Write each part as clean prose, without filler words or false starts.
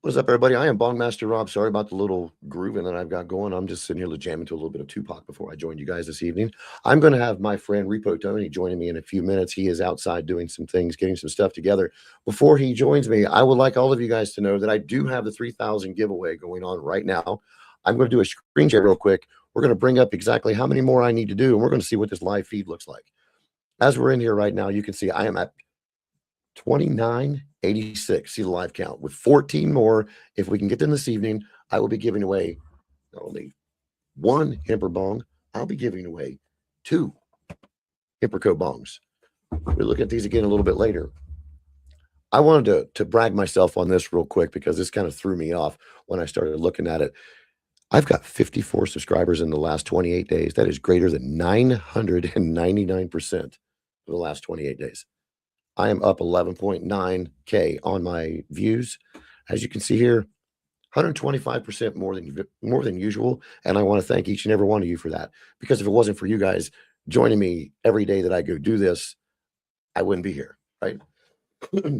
What is up, everybody? I am Bongmaster Rob. Sorry about the little grooving that I've got going. I'm just sitting here jamming to a little bit of Tupac before I joined you guys this evening. I'm going to have my friend Repo Tony joining me in a few minutes. He is outside doing some things, getting some stuff together. Before he joins me, I would like all of you guys to know that I do have the 3,000 giveaway going on right now. I'm going to do a screen share real quick. We're going to bring up exactly how many more I need to do, and we're going to see what this live feed looks like. As we're in here right now, you can see I am at 2986. See the live count with 14 more. If we can get them this evening, I will be giving away not only one Hemper bong, I'll be giving away two Hemperco bongs. We'll look at these again a little bit later. I wanted to brag myself on this real quick because this kind of threw me off when I started looking at it. I've got 54 subscribers in the last 28 days. That is greater than 999% for the last 28 days. I am up 11.9K on my views. As you can see here, 125% more than usual. And I want to thank each and every one of you for that. Because if it wasn't for you guys joining me every day that I go do this, I wouldn't be here, right?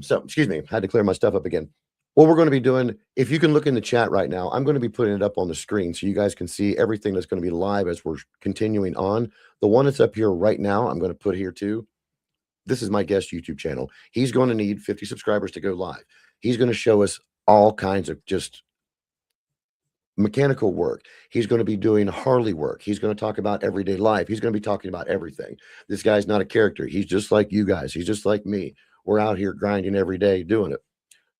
So, excuse me, I had to clear my stuff up again. What we're going to be doing, if you can look in the chat right now, I'm going to be putting it up on the screen so you guys can see everything that's going to be live as we're continuing on. The one that's up here right now, I'm going to put here too. This is my guest YouTube channel. He's going to need 50 subscribers to go live. He's going to show us all kinds of just mechanical work. He's going to be doing Harley work. He's going to talk about everyday life. He's going to be talking about everything. This guy's not a character. He's just like you guys. He's just like me. We're out here grinding every day doing it.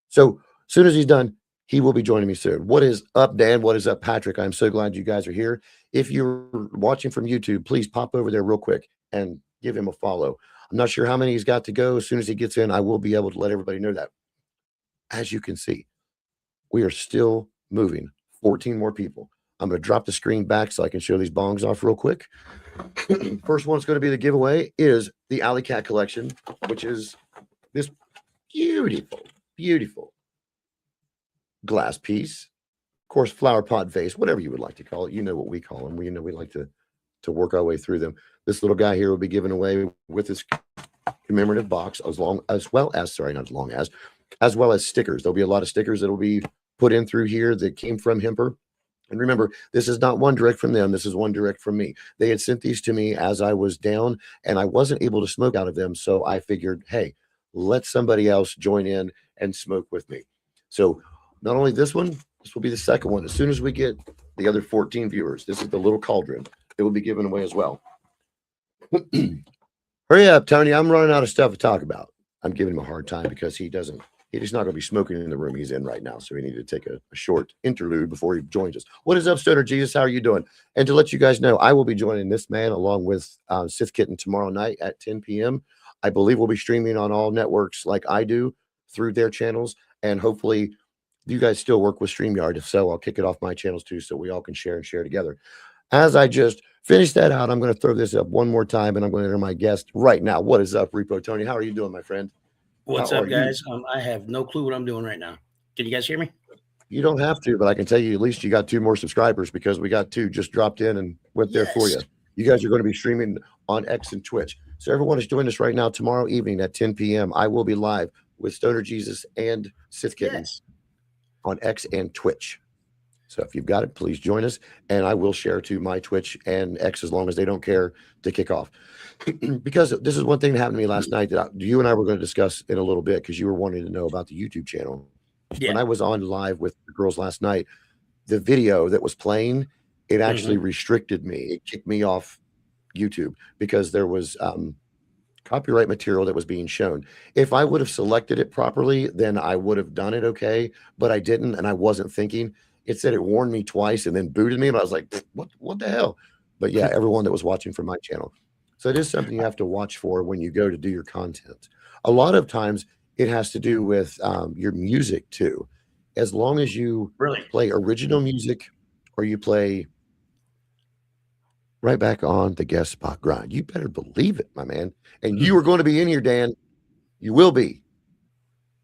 So as soon as he's done, he will be joining me soon. What is up, Dan? What is up, Patrick? I'm so glad you guys are here. If you're watching from YouTube, please pop over there real quick and give him a follow. I'm not sure how many he's got to go. As soon as he gets in, I will be able to let everybody know that. As you can see, we are still moving. 14 more people. I'm going to drop the screen back so I can show these bongs off real quick. First one's going to be the giveaway is the Alley Cat collection, which is this beautiful, beautiful glass piece. Of course, flower pot vase, whatever you would like to call it. You know what we call them. We like to work our way through them. This little guy here will be given away with this commemorative box as well as stickers. There'll be a lot of stickers that will be put in through here that came from Hemper. And remember, this is not one direct from them. This is one direct from me. They had sent these to me as I was down and I wasn't able to smoke out of them. So I figured, hey, let somebody else join in and smoke with me. So not only this one, this will be the second one. As soon as we get the other 14 viewers, this is the little cauldron. It will be given away as well. Hurry up, Tony. I'm running out of stuff to talk about. I'm giving him a hard time because he's not going to be smoking in the room he's in right now. So we need to take a short interlude before he joins us. What is up, Stoner Jesus? How are you doing? And to let you guys know, I will be joining this man along with Sith Kitten tomorrow night at 10 p.m. I believe we'll be streaming on all networks like I do through their channels. And hopefully you guys still work with StreamYard. If so, I'll kick it off my channels too so we all can share together. As I just finish that out, I'm going to throw this up one more time and I'm going to enter my guest right now. What is up, Repo Tony? How are you doing, my friend? What's up, guys? I have no clue what I'm doing right now. Can you guys hear me? You don't have to, but I can tell you at least you got 2 more subscribers because we got 2 just dropped in and went there for you. You guys are going to be streaming on X and Twitch. So everyone is joining us right now tomorrow evening at 10 p.m. I will be live with Stoner Jesus and Sith Kitten on X and Twitch. So if you've got it, please join us. And I will share to my Twitch and X as long as they don't care to kick off. Because this is one thing that happened to me last night that you and I were going to discuss in a little bit because you were wanting to know about the YouTube channel. When I was on live with the girls last night, the video that was playing, it actually restricted me. It kicked me off YouTube because there was copyright material that was being shown. If I would have selected it properly, then I would have done it okay. But I didn't, and I wasn't thinking. It said it warned me twice and then booted me. And I was like, what the hell? But yeah, everyone that was watching from my channel. So it is something you have to watch for when you go to do your content. A lot of times it has to do with your music too. As long as you play original music or you play right back on the guest spot grind, you better believe it, my man. And you are going to be in here, Dan. You will be.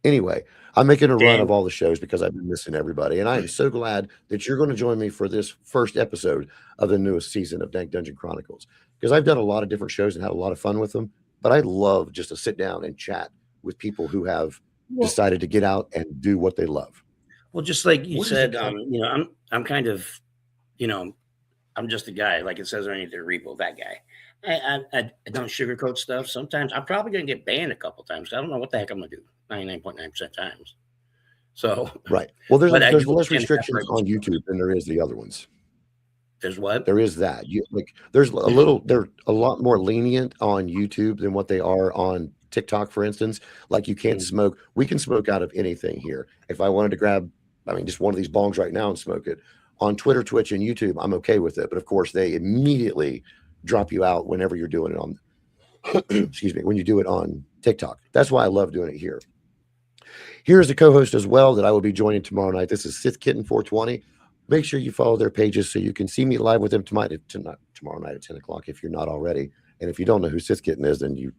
Anyway, I'm making a run of all the shows because I've been missing everybody. And I am so glad that you're going to join me for this first episode of the newest season of Dank Dungeon Chronicles. Because I've done a lot of different shows and had a lot of fun with them. But I love just to sit down and chat with people who have decided to get out and do what they love. Well, just like you What is it? said, I'm kind of, you know, I'm just a guy, like it says underneath the repo, that guy. I don't sugarcoat stuff. Sometimes I'm probably gonna get banned a couple times. I don't know what the heck I'm gonna do 99.9% times. So, Right. Well, but I there's do less understand the restrictions separation on stuff. YouTube than there is the other ones. There's what? There is that. They're a lot more lenient on YouTube than what they are on TikTok, for instance. Like you can't Mhm. smoke. We can smoke out of anything here. If I wanted to grab, I mean, just one of these bongs right now and smoke it on Twitter, Twitch, and YouTube, I'm okay with it. But of course, they immediately drop you out whenever you're doing it on, excuse me, when you do it on TikTok. That's why I love doing it here. Here's the co-host as well that I will be joining tomorrow night. This is Sith Kitten 420. Make sure you follow their pages so you can see me live with them tomorrow night at 10 o'clock if you're not already. And if you don't know who Sith Kitten is, then you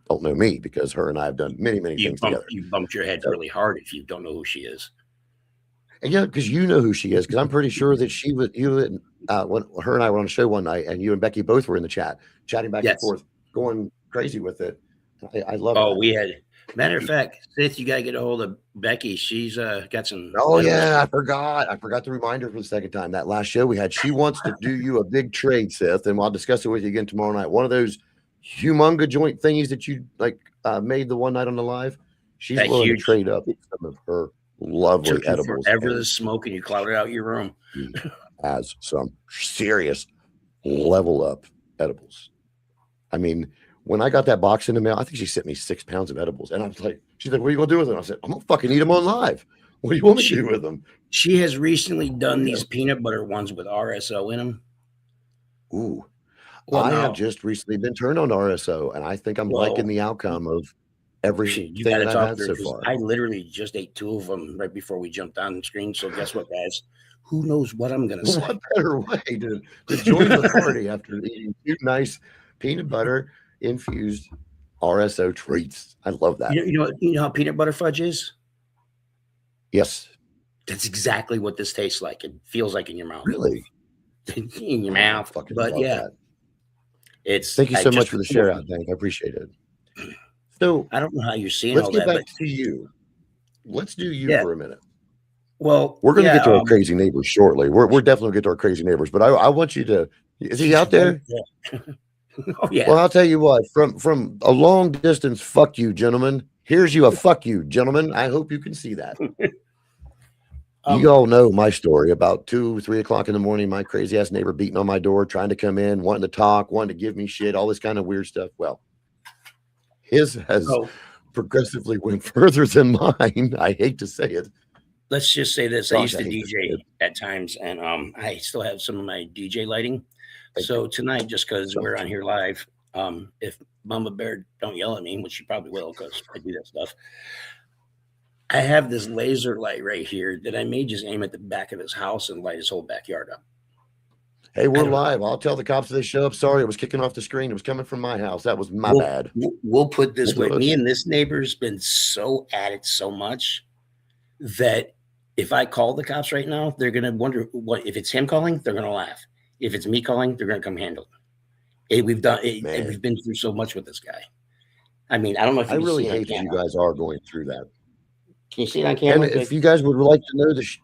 don't know me because her and I have done many, many things together. You bumped your head So, really hard if you don't know who she is. and yeah, because you know who she is, because I'm pretty sure that when her and I were on a show one night and you and Becky both were in the chat, chatting back and Yes. forth, going crazy with it. I love Oh, that. we had. Matter of fact, Sith, you got to get a hold of Becky. She's got some. Oh yeah, I forgot to remind her for the second time. That last show we had, she wants to do you a big trade, Seth, and I'll discuss it with you again tomorrow night. One of those humongous joint thingies that you made the one night on the live. She's That willing to huge- trade up some of her lovely Took you edibles. forever and to smoke, and you clouded out your room. she has some serious level up edibles. I mean, when I got that box in the mail, I think she sent me 6 pounds of edibles. And I was like, she's like, what are you going to do with them? I said, I'm going to fucking eat them on live. What do you want me to do with them? She has recently done these peanut butter ones with RSO in them. Ooh. Well, I have just recently been turned on to RSO, and I think I'm liking the outcome of everything you gotta that I've talk had to her, so 'cause far. I literally just ate 2 of them right before we jumped on the screen. So guess what, guys? Who knows what I'm going to say? What better way to join the party after eating 2 nice peanut butter infused RSO treats? I love that. You know how peanut butter fudge is? Yes. That's exactly what this tastes like. It feels like in your mouth. Really? In your mouth. Fucking But love yeah, that. it's. Thank you so much for the share out, Dank. I appreciate it. So I don't know how you're seeing let's all get that, back but to you. Let's do you for a minute. Well, We're going to get to our crazy neighbors shortly. We're definitely going to get to our crazy neighbors, but I want you to. Is he out there? Oh yeah. Well, I'll tell you what. From a long distance, fuck you, gentlemen. Here's you a fuck you, gentlemen. I hope you can see that. You all know my story about 2, 3 o'clock in the morning. My crazy ass neighbor beating on my door, trying to come in, wanting to talk, wanting to give me shit, all this kind of weird stuff. Well, his has progressively went further than mine. I hate to say it. Let's just say this. I Gosh, used to DJ at times, and I still have some of my DJ lighting. So tonight, just because we're on here live, if Mama Bear don't yell at me, which she probably will because I do that stuff, I have this laser light right here that I may just aim at the back of his house and light his whole backyard up. Hey, we're live. I'll tell the cops if they show up. Sorry, it was kicking off the screen. It was coming from my house. That was my bad. We'll put this way. Me and this neighbor's been so at it so much that if I call the cops right now, they're going to wonder what, if it's him calling, they're going to laugh. If it's me calling, they're going to come handle it. We've been through so much with this guy. I mean, I don't know if you can really see hate that you guys are going through that. Can you see it on camera? And if you guys would like to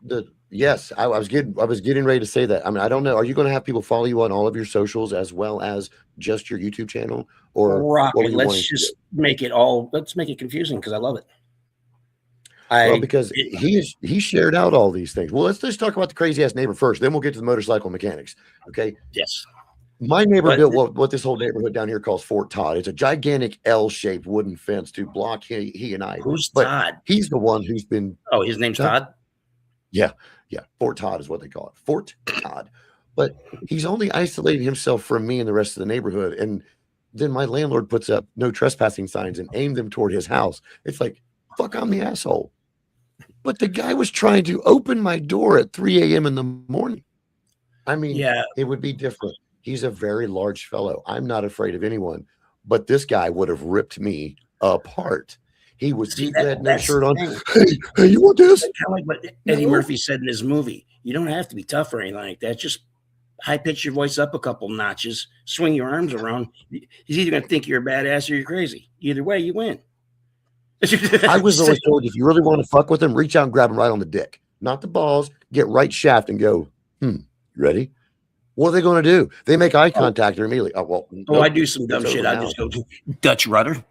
know yes, I was getting ready to say that. I mean, I don't know. Are you going to have people follow you on all of your socials as well as just your YouTube channel, or let's just make it confusing because I love it. Because he shared out all these things. Well, let's just talk about the crazy ass neighbor first. Then we'll get to the motorcycle mechanics. Okay. Yes. My neighbor built what this whole neighborhood down here calls Fort Todd. It's a gigantic L-shaped wooden fence to block he and I. Who's Todd? He's the one who's been. Oh, his name's Todd? Yeah. Fort Todd is what they call it. Fort Todd. But he's only isolating himself from me and the rest of the neighborhood. And then my landlord puts up no trespassing signs and aimed them toward his house. It's like, fuck, I'm the asshole. But the guy was trying to open my door at 3 a.m. in the morning. I mean, it would be different. He's a very large fellow. I'm not afraid of anyone, but this guy would have ripped me apart. He would had no shirt on. Hey, you want this? Kind of like what Eddie Murphy said in his movie. You don't have to be tough or anything like that. Just high pitch your voice up a couple notches, swing your arms around. He's either going to think you're a badass or you're crazy. Either way, you win. I was always told if you really want to fuck with him, reach out and grab him right on the dick. not the balls. Get right shaft and go, you ready? What are they going to do? They make eye contact and immediately, oh, well, I nope, do some dumb it's shit. over I now. just go to Dutch rudder.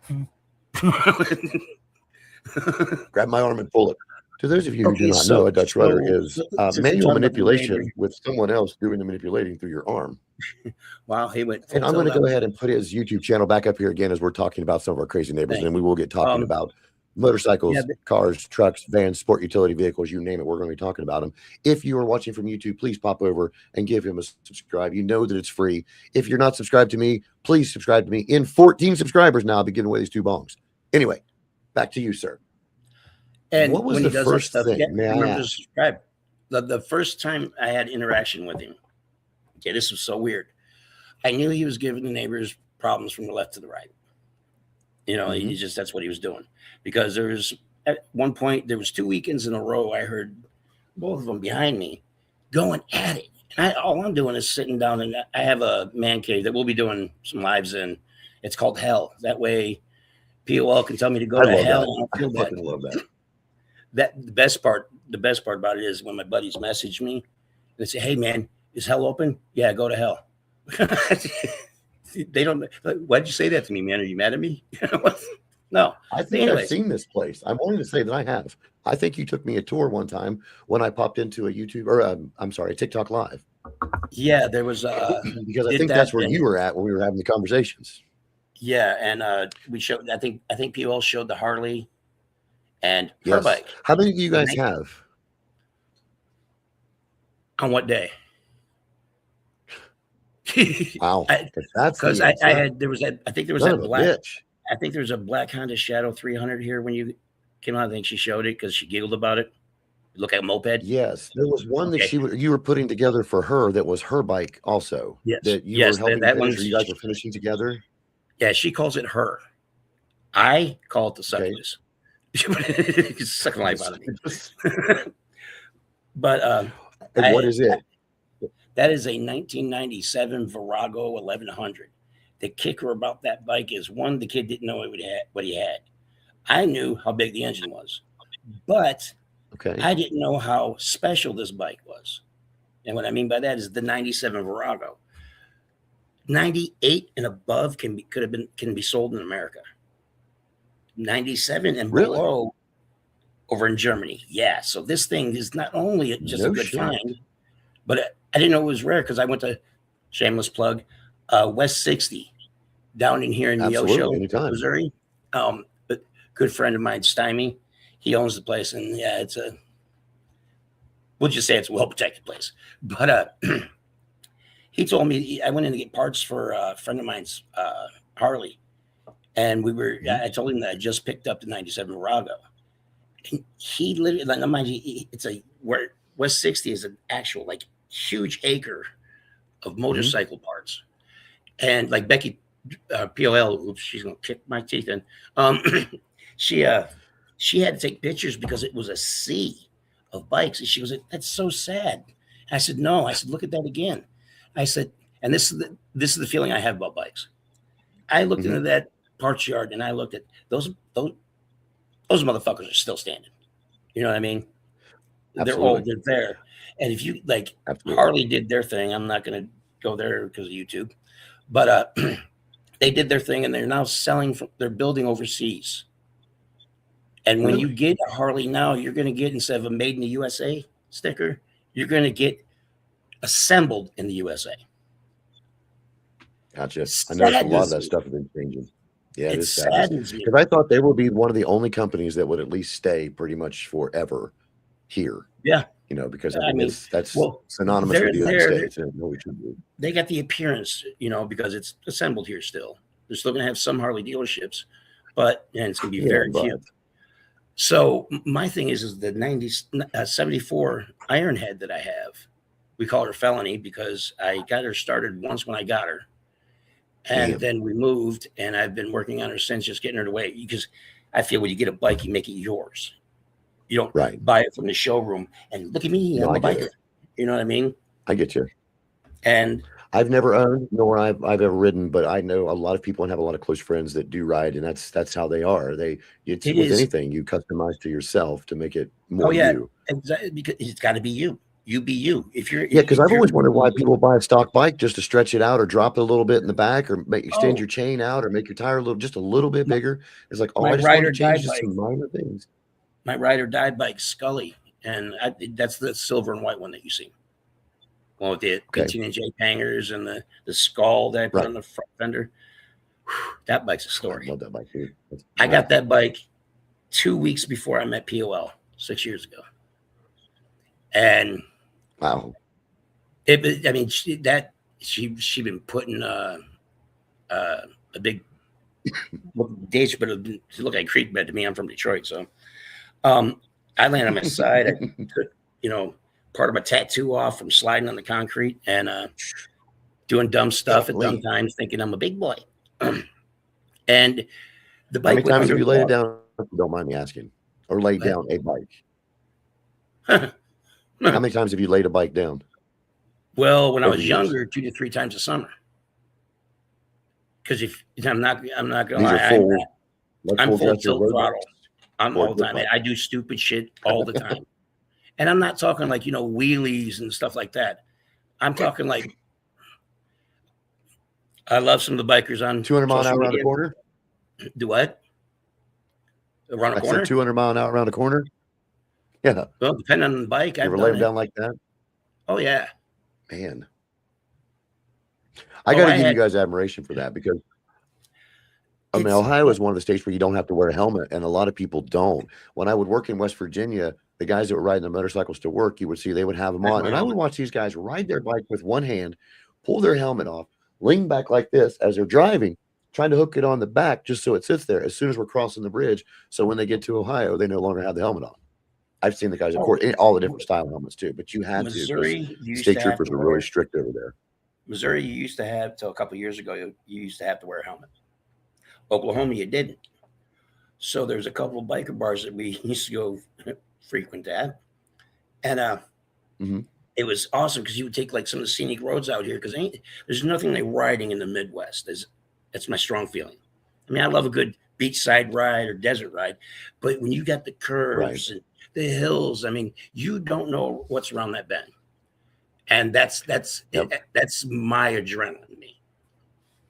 Grab my arm and pull it. To those of you who do Okay, not know, a Dutch rudder so is since we're manual talking about the manipulation neighbor, with someone else doing the manipulating through your arm. wow, he went And full I'm going to tilt go out. ahead and put his YouTube channel back up here again as we're talking about some of our crazy neighbors, and Thank then we you. will get talking about motorcycles, Yeah, cars, trucks, vans, sport utility vehicles, you name it. We're going to be talking about them. If you are watching from YouTube, please pop over and give him a subscribe. You know that it's free. If you're not subscribed to me, please subscribe to me. In 14 subscribers now, I'll be giving away these 2 bongs. Anyway, back to you, sir. and What was when the he does that first stuff, thing? May I remember to ask? subscribe. The first time I had interaction with him, okay, this was so weird. I knew he was giving the neighbors problems from the left to the right. You know, he just, that's what he was doing. Because there was, at one point, there was 2 weekends in a row, I heard both of them behind me going at it. And all I'm doing is sitting down, and I have a man cave that we'll be doing some lives in. It's called Hell. That way, POL can tell me to go to hell. And I'll feel I fucking love that. the best part about it is when my buddies message me, they say, "Hey man, is hell open?" Yeah, go to hell. They don't. Why'd you say that to me, man? Are you mad at me? No. I think I've seen this place. I'm willing to say that I have. I think you took me a tour one time when I popped into a YouTube or a TikTok live. Yeah, there was because I think that's where you were at when we were having the conversations. Yeah, and we showed. I think POL showed the Harley and her bike. How many do you guys have? On what day? Wow, because I had there was that I think there was Son that of a black bitch. I think there was a black Honda Shadow 300 here when you came out. I think she showed it because she giggled about it. Look at a moped. Yes, there was one that you were putting together for her that was her bike also. Yes, that you were helping that finish, one. or you guys were finishing together. Yeah, she calls it her. I call it the suckless. It's sucking life out of me. But and what is it? That is a 1997 Virago 1100. The kicker about that bike is, one, the kid didn't know what he had. I knew how big the engine was, but I didn't know how special this bike was. And what I mean by that is the 97 Virago. 98 and above can be sold in America. 97 and below over in Germany. Yeah. So this thing is not only just a good find, but I didn't know it was rare because I went to, shameless plug, West 60 down in here in Neosho, Missouri. A good friend of mine, Stymie, he owns the place, and yeah, we'll just say it's a well-protected place. But he told me, I went in to get parts for a friend of mine's Harley, and I told him that I just picked up the 97 Virago. And he literally, like, mind you, where West 60 is an actual, like, huge acre of motorcycle parts. And like Becky POL, oops, she's gonna kick my teeth in. She had to take pictures because it was a sea of bikes, and she was like, "That's so sad." I said, "No." I said, "Look at that again." I said, and this is the feeling I have about bikes. I looked into that parts yard, and I looked at those motherfuckers are still standing. You know what I mean? They're old, they're there. And if you like, Harley did their thing. I'm not going to go there because of YouTube, but they did their thing, and they're now they're building overseas. And when you get a Harley now, you're going to get, instead of a made in the USA sticker, you're going to get assembled in the USA. Gotcha. I know a lot of that stuff has been changing. Yeah, it is sad. Because I thought they would be one of the only companies that would at least stay pretty much forever here. Yeah. You know, because I mean, that's synonymous with the United States. And we should do. They got the appearance, you know, because it's assembled here still. They're still going to have some Harley dealerships, and it's going to be very few. So my thing is the 74 Ironhead that I have. We call her Felony because I got her started once when I got her. And then we moved, and I've been working on her since, just getting her away. Because I feel when you get a bike, you make it yours. You don't buy it from the showroom and look at me, I'm a biker. You know what I mean? I get you. And I've never owned, nor I've ever ridden, but I know a lot of people and have a lot of close friends that do ride, and that's how they are. It's It with is. anything you customize to yourself to make it Oh more yeah, you. exactly. Because it's got to be you. You be you. Yeah, because If I've you're always wondered why people buy a stock bike just to stretch it out or drop it a little bit in the back or extend oh, your chain out or make your tire just a little bit my, bigger. It's like, oh, my I just ride wanted or to die change just bike, some minor things. my ride or die bike, Scully, and that's the silver and white one that you see. Well, with the Okay, 18-inch hangers and the skull that I put right. on the front fender. That bike's a I story. love that bike too. That's I nice. got that bike 2 weeks before I met POL 6 years ago, and Wow. I mean, she been putting a big ditch, but it looked like creek bed to me. I'm from Detroit, so I landed on my side. I took part of my tattoo off from sliding on the concrete and doing dumb stuff at dumb times, thinking I'm a big boy. And the How bike many went times have you laid it underwater. down, if you don't mind me asking, or laid down a bike? How many times have you laid a bike down Well, when I over the was years? younger, 2 to 3 times a summer. Because if I'm not gonna These are lie, full, like I'm full full gesture tilt road throttle. bikes I'm or all the dirt time. bike. I do stupid shit all the time. And I'm not talking like, wheelies and stuff like that. I'm talking like I love some of the bikers on 200 mile an social hour around the media. corner. Do what? Around a I said corner? 200 mile an hour around the corner. Yeah. Well, depending on the bike, You I've ever lay done them it. down like that? Oh yeah. Man, I Oh, got to I give you had guys admiration for that because I mean, it's Ohio is one of the states where you don't have to wear a helmet, and a lot of people don't. When I would work in West Virginia, the guys that were riding the motorcycles to work, you would see they would have them I had on, my and I would helmet. watch these guys ride their bike with one hand, pull their helmet off, lean back like this as they're driving, trying to hook it on the back just so it sits there as soon as we're crossing the bridge. So when they get to Ohio, they no longer have the helmet on. I've seen the guys, of Oh, course, in all the different style helmets too, but you had to because Missouri, you used state to have troopers to are really wear strict over there. Missouri, you used to have till a couple of years ago, you used to have to wear a helmet. Oklahoma, you didn't. So there's a couple of biker bars that we used to go frequent at. And hmm it was awesome because you would take like some of the scenic roads out here because there's nothing like riding in the Midwest. That's my strong feeling. I mean, I love a good beachside ride or desert ride, but when you got the Right. curves and the hills, I mean, you don't know what's around that bend, and that's Yep. that's my adrenaline,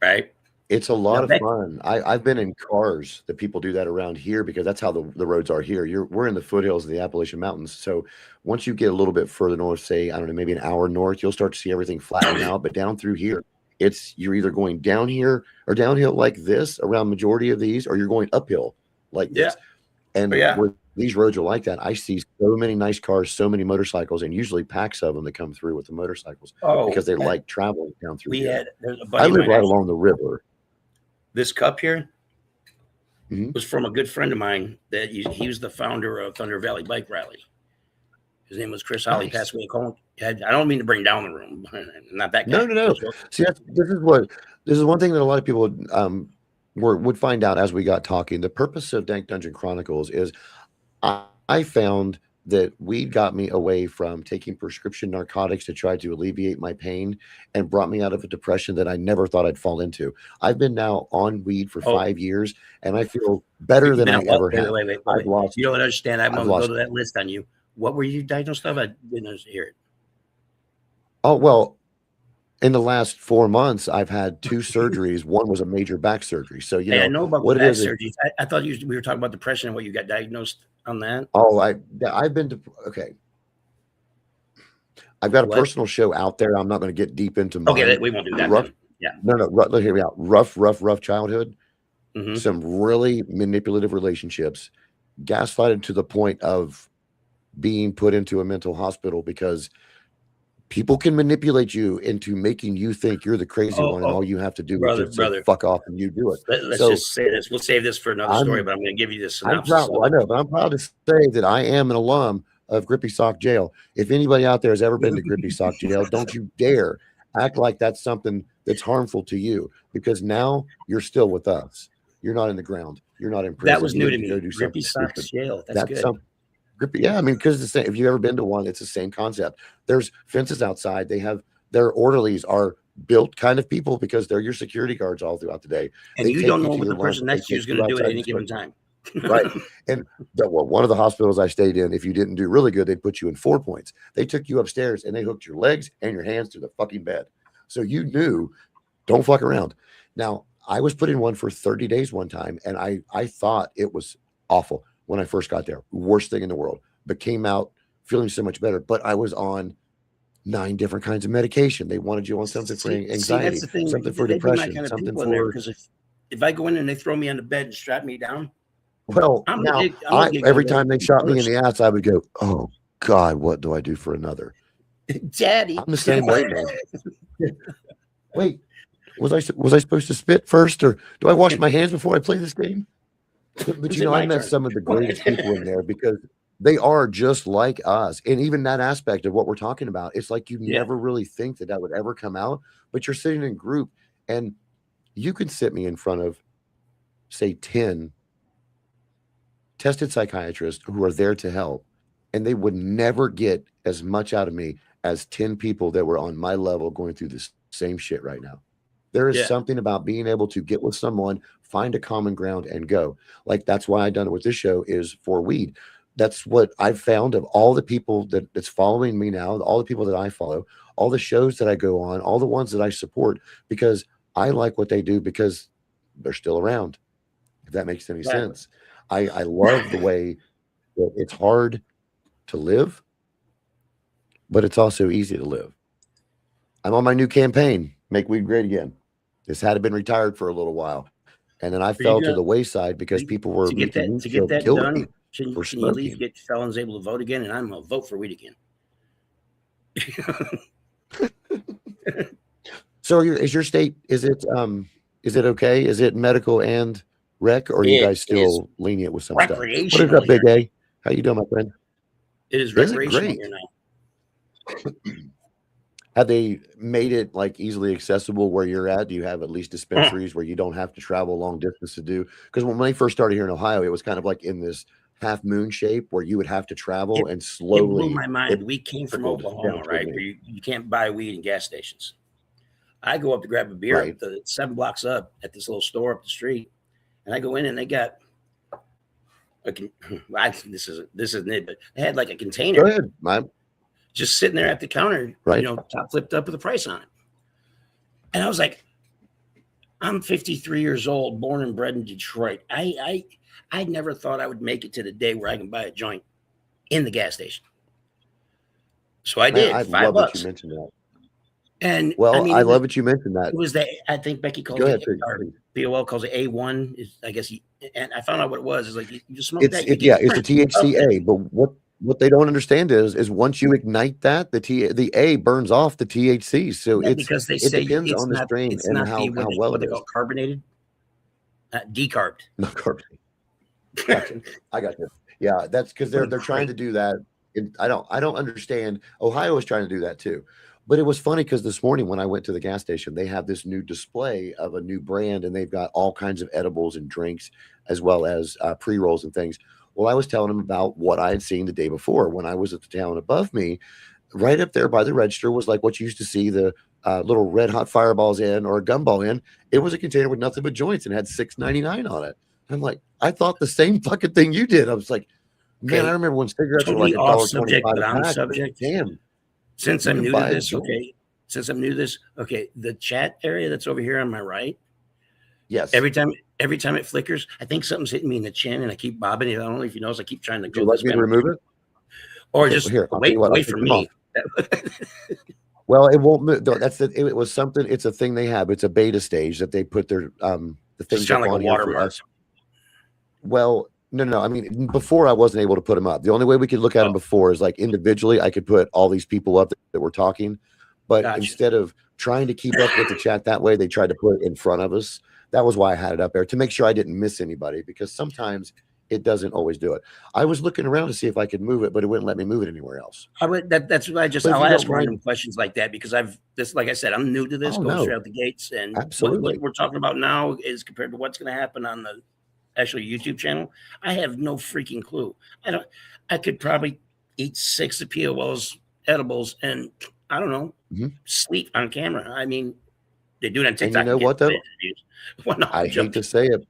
right? It's a Now lot of that fun. I've been in cars that people do that around here because that's how the roads are here. We're in the foothills of the Appalachian Mountains. So once you get a little bit further north, say, I don't know, maybe an hour north, you'll start to see everything flattening out. But down through here, you're either going down here or downhill like this around majority of these, or you're going uphill like yeah, this. And yeah. where these roads are like that, I see so many nice cars, so many motorcycles, and usually packs of them that come through with the motorcycles Oh, because they like traveling down through here. there's a I buddy of live mine right actually. along the river. This cup here Mhm. was from a good friend of mine that he was the founder of Thunder Valley Bike Rally. His name was Chris Holly. Nice. Passed away. I don't mean to bring down the room. I'm not that guy. No. See, this is one thing that a lot of people would find out as we got talking. The purpose of Dank Dungeon Chronicles is I found that weed got me away from taking prescription narcotics to try to alleviate my pain and brought me out of a depression that I never thought I'd fall into. I've been now on weed for Oh, 5 years and I feel better you've than been I on what? ever Wait, have. wait, wait, wait, I've wait. lost You don't understand. I'm I've going to go lost to that list on you. What were you diagnosed of? I didn't hear it. Oh, well, in the last 4 months, I've had 2 surgeries. One was a major back surgery. So, Hey, I know about the what it back is surgeries. I thought we were talking about depression and what you got diagnosed on that. oh, I've been to okay. I've got a What? personal show out there. I'm not going to get deep into Okay, mine. we won't do that Rough, then. Yeah. no, look, hear me out. Rough childhood. Mm-hmm. Some really manipulative relationships, gaslighted to the point of being put into a mental hospital because people can manipulate you into making you think you're the crazy one, and all you have to do is just say brother. fuck off and you do it. Let's So just say this. We'll save this for another story, but I'm going to give you the I'm synopsis proud. of Well, I it. know, but I'm proud to say that I am an alum of Grippy Sock Jail. If anybody out there has ever been to Grippy Sock Jail, don't you dare act like that's something that's harmful to you, because now you're still with us. You're not in the ground. You're not in prison. That was You new didn't to go me. do Grippy something Socks stupid. Jail. That's That's good. some Grippy. Yeah, I mean, because it's the same. If you've ever been to one, it's the same concept. There's fences outside. Their orderlies are built kind of people because they're your security guards all throughout the day. And They you take don't you know to what your the lunch. person They next to you take is going you to do at outside any the store. given time. Right. And one of the hospitals I stayed in, if you didn't do really good, they'd put you in 4 points. They took you upstairs and they hooked your legs and your hands to the fucking bed. So you knew, don't fuck around. Now, I was put in one for 30 days one time, and I thought it was awful when I first got there. Worst thing in the world. But came out feeling so much better. But I was on 9 different kinds of medication. They wanted you on something for See, that's anxiety, the thing. something for They'd be my depression, kind of something people in there for because if I go in and they throw me on the bed and strap me down, well, I'm now gonna get every ready time they to shot me in burst. the ass, I would go, "Oh God, what do I do for another?" Daddy. I'm the same way, man. Wait, was I supposed to spit first, or do I wash my hands before I play this game? But Is you it know, I my met turn? some of the greatest people in there because they are just like us. And even that aspect of what we're talking about, it's like you Yeah. never really think that that would ever come out, but you're sitting in group and you can sit me in front of, say, 10 tested psychiatrists who are there to help, and they would never get as much out of me as 10 people that were on my level going through the same shit right now. There is Yeah. something about being able to get with someone, find a common ground, and go. Like that's why I done it with this show is for weed. That's what I've found of all the people that's following me now, all the people that I follow, all the shows that I go on, all the ones that I support, because I like what they do because they're still around. If that makes any Exactly. sense. I love the way that it's hard to live, but it's also easy to live. I'm on my new campaign, Make Weed Great Again. This had been retired for a little while. And then I Are you fell to gonna the wayside because people were making me to get feel that guilty done? Can for you at least smoking. get felons able to vote again? And I'm gonna vote for weed again. So is your state is it okay? Is it medical and rec, or are you It guys is still lenient with some stuff? What is recreational up, here Big now. A? How you doing, my friend? It is Is it recreational here great? now. Have they made it like easily accessible where you're at? Do you have at least dispensaries where you don't have to travel long distance to do? Because when I first started here in Ohio, it was kind of like in this half moon shape where you would have to travel It and it blew slowly my it mind. We came from trickled down Oklahoma, toward right? me. Where you can't buy weed in gas stations. I go up to grab a beer Right. up the 7 blocks up at this little store up the street, and I go in and they got this isn't it, but they had like a Go container ahead. just sitting there at the counter, Right. top flipped up with a price on it. And I was like, I'm 53 years old, born and bred in Detroit. I never thought I would make it to the day where I can buy a joint in the gas station. So I Man, did I five love that you bucks. mentioned that. And I Well, mean, I love that you mentioned that. it was I think Becky calls Go it, ahead, please. or BOL calls it A1. Is I guess and I found out what it was. Is like you smoke It's that, you it get yeah, it's a up there. THCA, but what they don't understand is once you ignite that, the A burns off the THC. So Yeah, because they it say depends on the strain it's and not the how well what it they is. call carbonated, decarbed. Not carbon. Gotcha. I got you. Yeah, that's because they're trying to do that. I don't understand. Ohio is trying to do that too. But it was funny because this morning when I went to the gas station, they have this new display of a new brand, and they've got all kinds of edibles and drinks, as well as pre rolls and things. Well, I was telling them about what I had seen the day before when I was at the town above me. Right up there by the register was like what you used to see the little red hot fireballs in or a gumball in. It was a container with nothing but joints and had $6.99 on it. I'm like, I thought the same fucking thing you did. I was like, man, I Okay, remember when cigarettes were like totally a off dollar subject, 25 but a on pack. But subject. damn, Since you I'm can new to buy a this, joint. okay, the chat area that's over here on my right, Yes. every time it flickers, I think something's hitting me in the chin, and I keep bobbing it. I don't know if you notice. I keep trying to Would you go like this me way, to remove it? or Okay, just here, I'll tell you what, I'll away take from them off. me. Well, it won't move. That's it was something. It's a thing they have. It's a beta stage that they put their the Just things kind up of like on a here for watermark. us. Well, no. I mean, before I wasn't able to put them up. The only way we could look at them Oh, before is like individually. I could put all these people up that were talking, but gotcha. instead of trying to keep up with the chat that way, they tried to put it in front of us. That was why I had it up there to make sure I didn't miss anybody because sometimes it doesn't always do it. I was looking around to see if I could move it, but it wouldn't let me move it anywhere else. I would that's what But if I'll you ask don't random mind, questions like that because like I said, I'm new to this, oh going straight no, out the gates, and what absolutely. we're talking about now is compared to what's going to happen on the actual YouTube channel. I have no freaking clue. I could probably eat 6 of POL's edibles and I don't know, Mhm. sleep on camera. I mean, They do it on And you TikTok. know And get what though? views. Well, no, I I'm hate joking. to say it.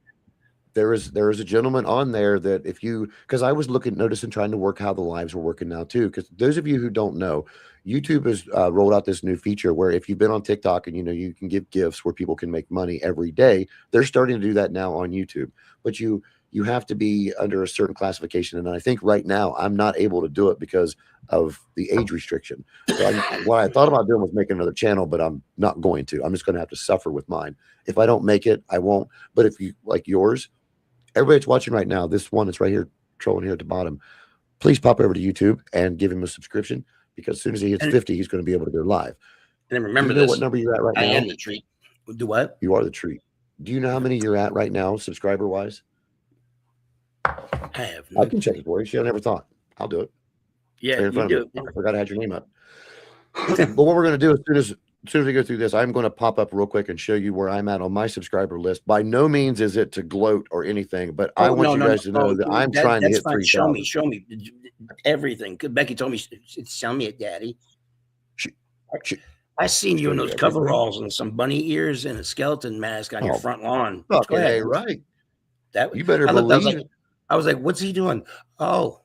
There is a gentleman on there that if you, because I was noticing, trying to work how the lives were working now too. Because those of you who don't know, YouTube has rolled out this new feature where if you've been on TikTok and you can give gifts where people can make money every day, they're starting to do that now on YouTube. But you have to be under a certain classification, and I think right now I'm not able to do it because of the age restriction. So what I thought about doing was making another channel, but I'm not going to. I'm just going to have to suffer with mine. If I don't make it, I won't. But if you like yours, everybody that's watching right now, this one that's right here, trolling here at the bottom, please pop over to YouTube and give him a subscription because as soon as he hits 50, he's going to be able to go live. And then Do remember you know this. what number you're at right I now? am the treat. Do what? You are the treat. Do you know how many you're at right now, subscriber wise? I have. I can check it for you. She never thought. I'll do it. Yeah, In front you of do. me. I forgot I had your name up. But what we're going to do as soon as we go through this, I'm going to pop up real quick and show you where I'm at on my subscriber list. By no means is it to gloat or anything, but I want you guys to know that I'm trying to hit 3,000. Show me everything. Becky told me, "Show me it, Daddy." I seen you in those coveralls and some bunny ears and a skeleton mask on your front lawn. Go ahead. Right. That you better believe it. I was like, "What's he doing?" Oh,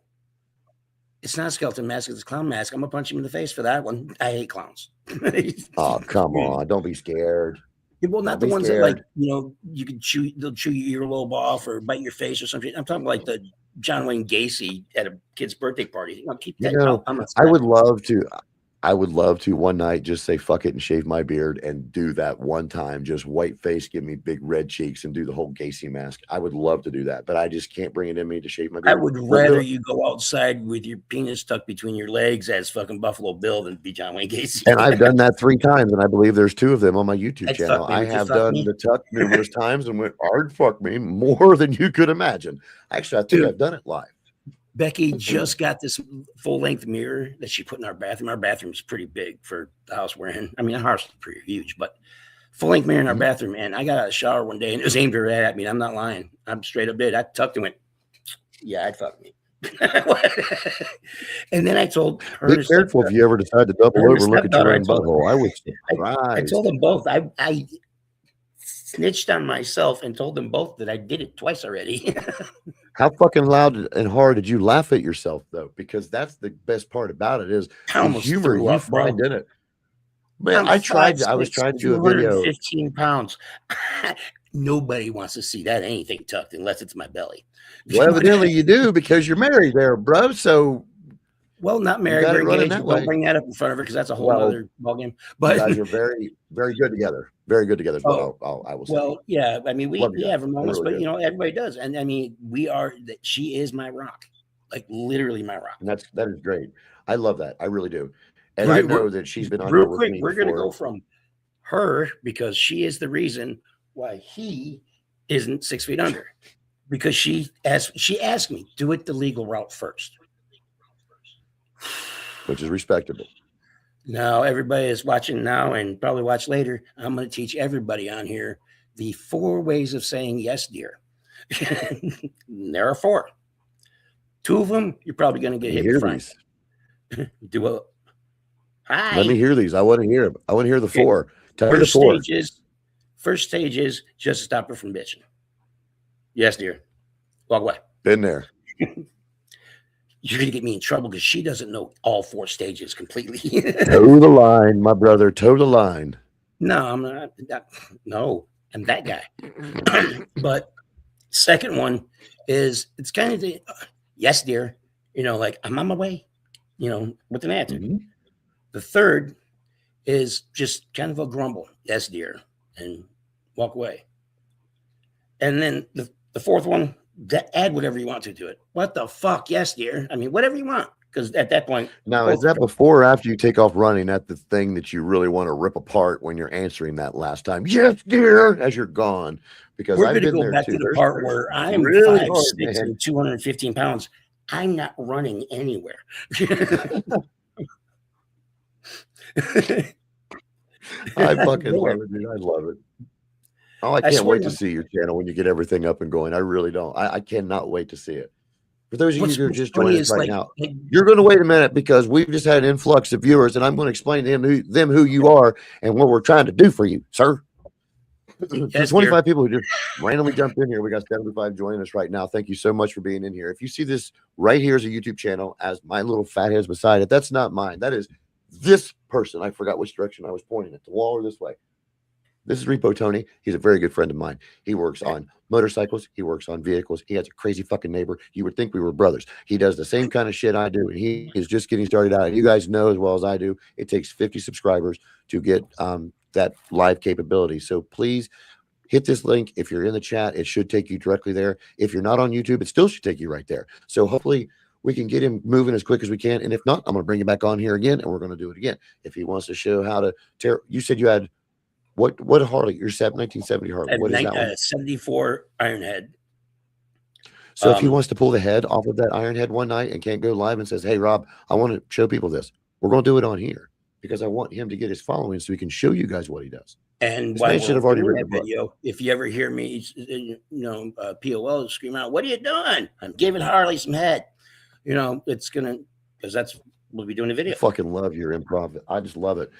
it's not a skeleton mask; it's a clown mask. I'm gonna punch him in the face for that one. I hate clowns. Oh, come on! Don't be scared. Well, not the ones that like you can chew. They'll chew your earlobe off or bite your face or something. I'm talking like the John Wayne Gacy at a kid's birthday party. Keep that. I would love to one night just say fuck it and shave my beard and do that one time. Just white face, give me big red cheeks, and do the whole Gacy mask. I would love to do that, but I just can't bring it in me to shave my beard. I would rather you go outside with your penis tucked between your legs as fucking Buffalo Bill than be John Wayne Gacy. And I've done that 3 times, and I believe there's 2 of them on my YouTube channel. I have done the tuck numerous times and went hard fuck me more than you could imagine. Actually, I think I've done it live. Becky just got this full-length mirror that she put in our bathroom. Our bathroom is pretty big for the house we're in. I mean, our house is pretty huge, but full-length mirror in our bathroom. And I got out of the shower one day, and it was aimed right at me. I'm not lying. I'm straight up did. I tucked and went, yeah, I'd fuck me. And then I told her. Be careful if you ever decide to double over, look at your own butthole. I was surprised. I told them both. I snitched on myself and told them both that I did it twice already. How fucking loud and hard did you laugh at yourself though? Because that's the best part about it is the humor you find in it. Man, I was trying to do a video. 15 pounds. Nobody wants to see that anything tucked unless it's my belly. Well, evidently you do because you're married there, bro. So, well, not married. Don't bring that up in front of her because that's a whole other ballgame. But you guys are very, very good together. Very good together. I will say. Well, yeah. I mean, we have our moments, but everybody does. And I mean, she is my rock, like literally my rock. And that is great. I love that. I really do. And I know that she's been on real quick. We're going to go from her because she is the reason why he isn't 6 feet under, because she asked me, do it the legal route first, which is respectable. Now everybody is watching now and probably watch later. I'm going to teach everybody on here the 4 ways of saying yes, dear. There are 4. 2 of them you're probably going to get hit in the front. Do a hi. Let me hear these. I want to hear them. I want to hear the 4. Tell me the 4. First stage is just stop her from bitching. Yes, dear. Walk away. Been there. You're going to get me in trouble because she doesn't know all 4 stages completely. Toe the line, my brother. Toe the line. No, I'm not. No, I'm that guy. But second one is it's kind of the yes, dear. Like I'm on my way. With an answer. Mm-hmm. The third is just kind of a grumble. Yes, dear, and walk away. And then the fourth one, add whatever you want to it. What the fuck? Yes, dear. I mean, whatever you want. Because at that point. Now, is that before or after you take off running at the thing that you really want to rip apart when you're answering that last time? Yes, dear, as you're gone. Because we're going to go back to the part where I'm really 5'6" and 215 pounds. I'm not running anywhere. I fucking love it, dude. I love it. Oh, I can't wait to see your channel when you get everything up and going. I really don't. I cannot wait to see it. For those of you who are just joining us right now, you're going to wait a minute because we've just had an influx of viewers, and I'm going to explain to them who you are and what we're trying to do for you, sir. For 25 people who just randomly jumped in here, we got 75 joining us right now. Thank you so much for being in here. If you see this right here as a YouTube channel, as my little fat head's beside it, that's not mine. That is this person. I forgot which direction I was pointing, at the wall or this way. This is Repo Tony. He's a very good friend of mine. He works on motorcycles. He works on vehicles. He has a crazy fucking neighbor. You would think we were brothers. He does the same kind of shit I do, and he is just getting started out. And you guys know as well as I do, it takes 50 subscribers to get that live capability. So please hit this link. If you're in the chat, it should take you directly there. If you're not on YouTube, it still should take you right there. So hopefully we can get him moving as quick as we can. And if not, I'm going to bring him back on here again, and we're going to do it again. If he wants to show how to tear, you said you had what Harley? Your 1970 Harley. What is that one? 74 Ironhead. So if he wants to pull the head off of that Ironhead one night and can't go live and says, "Hey Rob, I want to show people this," we're going to do it on here because I want him to get his following so he can show you guys what he does. And why should have already written that video? If you ever hear me, POL scream out, "What are you doing? I'm giving Harley some head." It's gonna, because that's we'll be doing a video. I fucking love your improv. I just love it.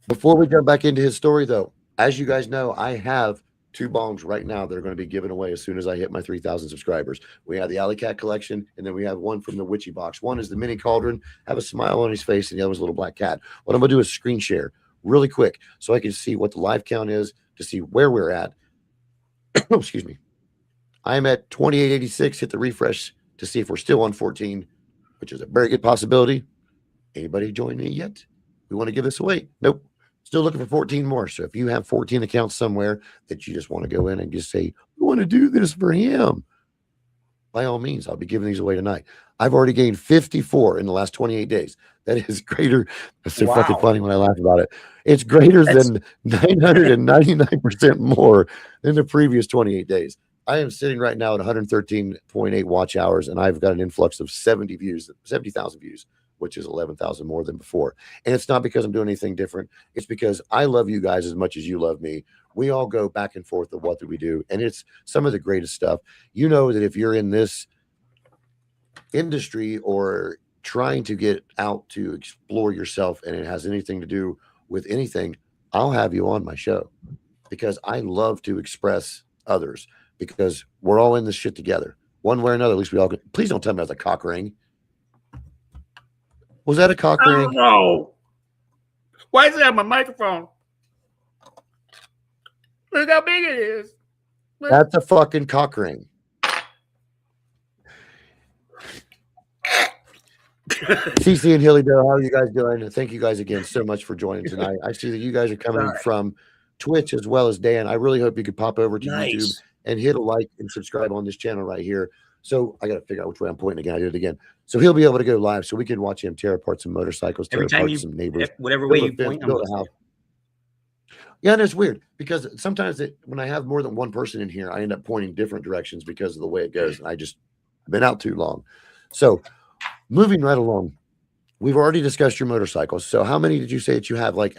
Before we jump back into his story, though, as you guys know, I have 2 bongs right now that are going to be given away as soon as I hit my 3,000 subscribers. We have the Alley Cat collection, and then we have one from the Witchy box. One is the mini cauldron, have a smile on his face, and the other is a little black cat. What I'm going to do is screen share really quick so I can see what the live count is, to see where we're at. Oh, excuse me. I am at 2886. Hit the refresh to see if we're still on 14, which is a very good possibility. Anybody join me yet? We want to give this away? Nope. Still looking for 14 more. So if you have 14 accounts somewhere that you just want to go in and just say, "I want to do this for him," by all means, I'll be giving these away tonight. I've already gained 54 in the last 28 days. That is greater. That's so fucking funny when I laugh about it. It's greater than 999% more than the previous 28 days. I am sitting right now at 113.8 watch hours, and I've got an influx of 70,000 views, which is 11,000 more than before. And it's not because I'm doing anything different. It's because I love you guys as much as you love me. We all go back and forth of what do we do. And it's some of the greatest stuff. You know that if you're in this industry or trying to get out to explore yourself and it has anything to do with anything, I'll have you on my show because I love to express others because we're all in this shit together. One way or another, at least we all can. Please don't tell me that's a cock ring. Was that a cock ring? I don't know. Why is it on my microphone? Look how big it is. Look. That's a fucking cock ring. CC and Hilly Doe, how are you guys doing? And thank you guys again so much for joining tonight. I see that you guys are coming from Twitch as well as Dan. I really hope you could pop over to YouTube and hit a like and subscribe on this channel right here. So I got to figure out which way I'm pointing again. I did it again. So he'll be able to go live so we can watch him tear apart some motorcycles, tear apart some neighbors. Whatever way you point, build a house. Yeah, and it's weird because sometimes when I have more than one person in here, I end up pointing different directions because of the way it goes. And I just been out too long. So moving right along, we've already discussed your motorcycles. So how many did you say that you have? Like,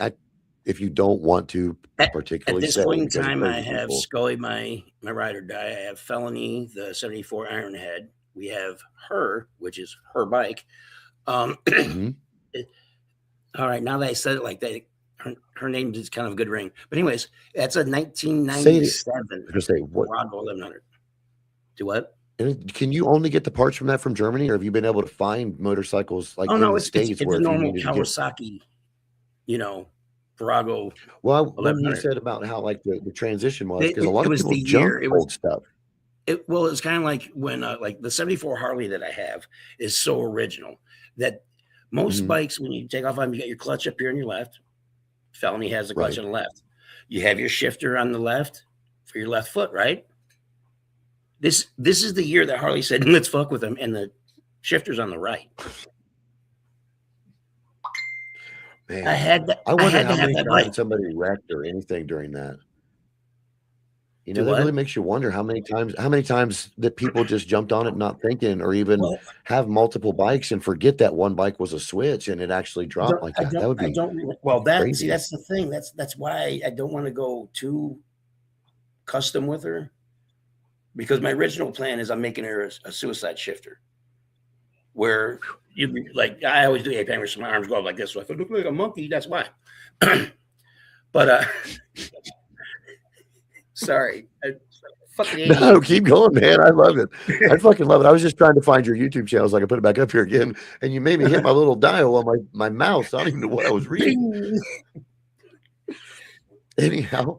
if you don't want to particularly at this point in time, I have Scully, my ride or die. I have Felony, the 74 Ironhead. We have her, which is her bike. All right, now that I said it like that, her name is kind of a good ring. But anyways, that's a 1997 Bronco 1100. Do what? Can you only get the parts from that from Germany, or have you been able to find motorcycles like in the States? It's a normal Kawasaki, Virago. Well, what you said about how like the transition was, because a lot of people junk old stuff. It's kind of like when like the 74 Harley that I have is so original that most bikes, when you take off on, you got your clutch up here on your left. Felony has the clutch on the left. You have your shifter on the left for your left foot, right? This is the year that Harley said, "Let's fuck with them," and the shifter's on the right. Man, I wonder how many times somebody wrecked or anything during that. That really makes you wonder how many times that people just jumped on it not thinking, or even have multiple bikes and forget that one bike was a switch and it actually dropped like that. That would be crazy. See, that's the thing. That's why I don't want to go too custom with her, because my original plan is I'm making her a suicide shifter, where you like I always do. Hey, so my arms go up like this, so if I look like a monkey, that's why. But Sorry. I fucking No, ADHD. keep going, man. I love it. I fucking love it. I was just trying to find your YouTube channel so I can put it back up here again. And you made me hit my little dial on my mouse. I don't even know what I was reading. Anyhow,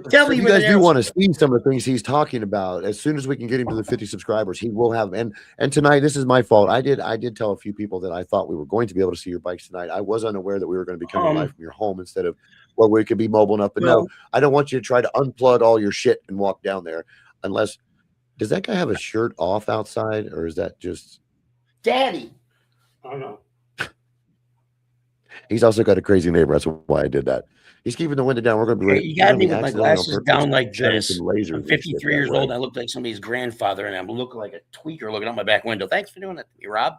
Tell so me if you where the guys do narrow want to see some of the things he's talking about, as soon as we can get him to the 50 subscribers, he will have. And tonight, this is my fault. I did tell a few people that I thought we were going to be able to see your bikes tonight. I was unaware that we were going to be coming live from your home instead of where we could be mobile enough. But no, I don't want you to try to unplug all your shit and walk down there unless. Does that guy have a shirt off outside, or is that just Daddy? I don't know. He's also got a crazy neighbor. That's why I did that. He's keeping the window down. We're going to be Hey, you got me with my glasses down like this. I'm 53 years old. I look like somebody's grandfather, and I'm looking like a tweaker looking out my back window. Thanks for doing that to me, Rob.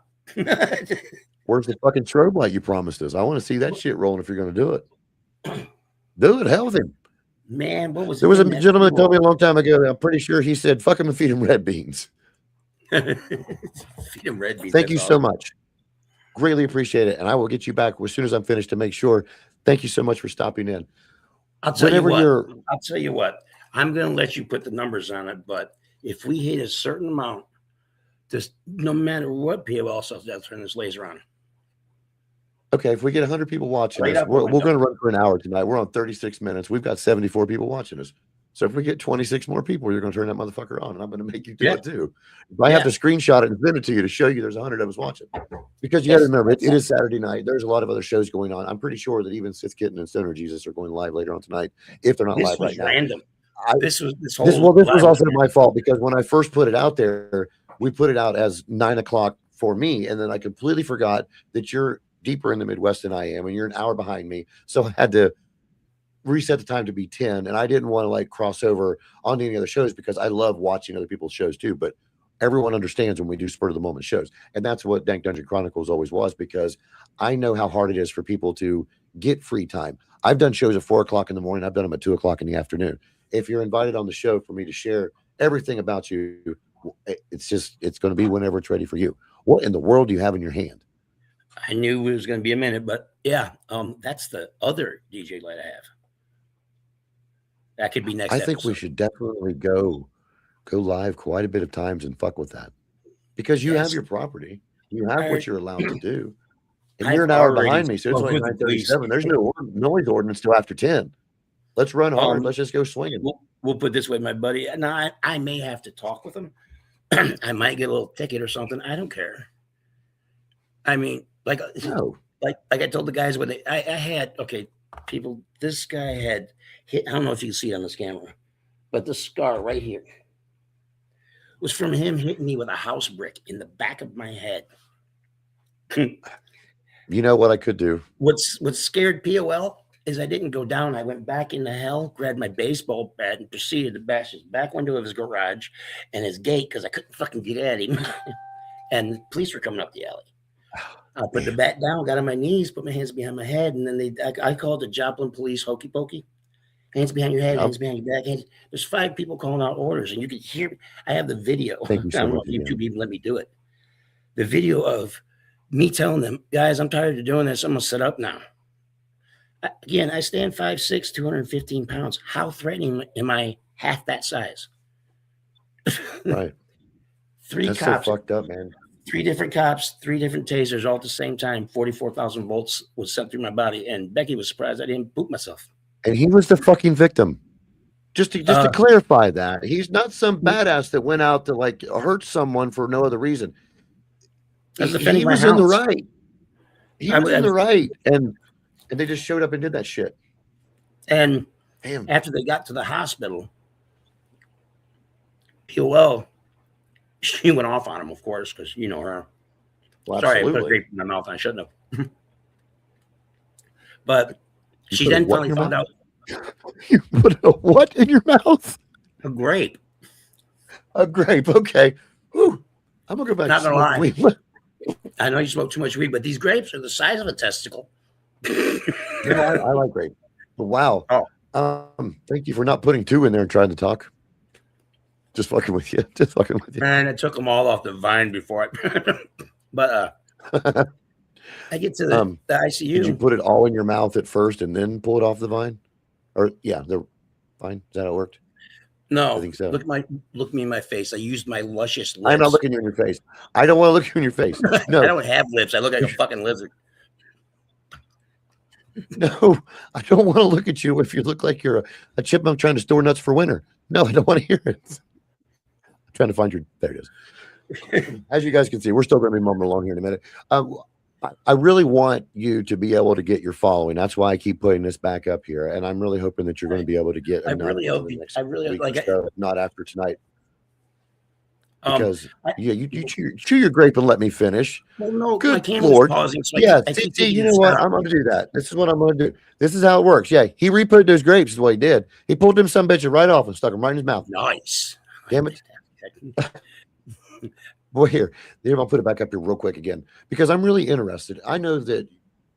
Where's the fucking strobe light you promised us? I want to see that shit rolling if you're going to do it. Do it. Hell with him. Man, what was there was a gentleman that told me a long time ago. I'm pretty sure he said, "Fuck him and feed him red beans." Feed him red beans. Thank you so much. Greatly appreciate it, and I will get you back as soon as I'm finished to make sure. Thank you so much for stopping in. I'll tell you what. I'm going to let you put the numbers on it, but if we hit a certain amount, just no matter what, people also have to turn this laser on. Okay, if we get 100 people watching us, we're going to run for an hour tonight. We're on 36 minutes. We've got 74 people watching us. So if we get 26 more people, you're going to turn that motherfucker on, and I'm going to make you do it too. If I have to screenshot it and send it to you to show you there's 100 of us watching. Because you got to remember, it is Saturday night. There's a lot of other shows going on. I'm pretty sure that even Sith Kitten and Stoner Jesus are going live later on tonight, if they're not live right now. Random. This was also my fault, because when I first put it out there, we put it out as 9 o'clock for me, and then I completely forgot that you're deeper in the Midwest than I am, and you're an hour behind me. So I had to reset the time to be 10, and I didn't want to like cross over on any other shows because I love watching other people's shows too. But everyone understands when we do spur of the moment shows, and that's what Dank Dungeon Chronicles always was, because I know how hard it is for people to get free time. I've done shows at 4 o'clock in the morning. I've done them at 2 o'clock in the afternoon. If you're invited on the show for me to share everything about you, it's going to be whenever it's ready for you. What in the world do you have in your hand? I knew it was going to be a minute, but yeah, that's the other DJ light I have. That could be next. I think we should definitely go live quite a bit of times and fuck with that, because you have your property, you have what you're allowed to do, and you're an hour behind me, so it's only 9:37. There's no noise ordinance till after 10. Let's run hard. Let's just go swinging. We'll put it this way, my buddy. Now I may have to talk with him. I might get a little ticket or something. I don't care. I mean, like I told the guys when I had people. This guy had hit. I don't know if you can see it on this camera, but the scar right here was from him hitting me with a house brick in the back of my head. You know what I could do? What scared POL is I didn't go down. I went back into hell, grabbed my baseball bat, and proceeded to bash his back window of his garage and his gate because I couldn't fucking get at him. And the police were coming up the alley. I put the bat down, got on my knees, put my hands behind my head, and then I called the Joplin police hokey pokey. Hands behind your head, hands behind your back. There's 5 people calling out orders, and you can hear. I have the video. Thank you so much. YouTube even let me do it. The video of me telling them, guys, I'm tired of doing this. I'm gonna set up now. Again, I stand 5'6", 215 pounds. How threatening am I? Half that size. Right. That's cops. So fucked up, man. 3 different cops, 3 different tasers, all at the same time. 44,000 volts was sent through my body, and Becky was surprised I didn't poop myself. And he was the fucking victim. Just to clarify that, he's not some badass that went out to like hurt someone for no other reason. He was in the right. He was in the right, and they just showed up and did that shit. And after they got to the hospital, POL, she went off on him, of course, because you know her. Well, sorry, I put a grape in my mouth. I shouldn't have. But she then finally found out. You put a what in your mouth? A grape. A grape. Okay. Whew. I'm gonna go back. Not gonna lie. Weed. I know you smoke too much weed, but these grapes are the size of a testicle. I like grape. But wow. Thank you for not putting 2 in there and trying to talk. Just fucking with you. Just fucking with you. And I took them all off the vine before I. But I get to the ICU. Did you put it all in your mouth at first and then pull it off the vine? Or the vine? Is that how it worked? No, I think so. Look me in my face. I used my luscious lips. I'm not looking you in your face. I don't want to look you in your face. No. I don't have lips. I look like a fucking lizard. No, I don't want to look at you if you look like you're a chipmunk trying to store nuts for winter. No, I don't want to hear it. I'm trying to find your. There it is. As you guys can see, we're still going to be mumbling along here in a minute. I really want you to be able to get your following. That's why I keep putting this back up here, and I'm really hoping that you're going to be able to get. I really hope. I really like. Not after tonight. Because you chew your grape and let me finish. Well, no, good my camera's Lord. pausing. So Yeah, see, you know what? I'm going to do that. This is what I'm going to do. This is how it works. Yeah, he re-put those grapes. Is what he did. He pulled them some bitches right off and stuck them right in his mouth. Nice. Damn it. Boy, here, I'll put it back up here real quick again because I'm really interested. I know that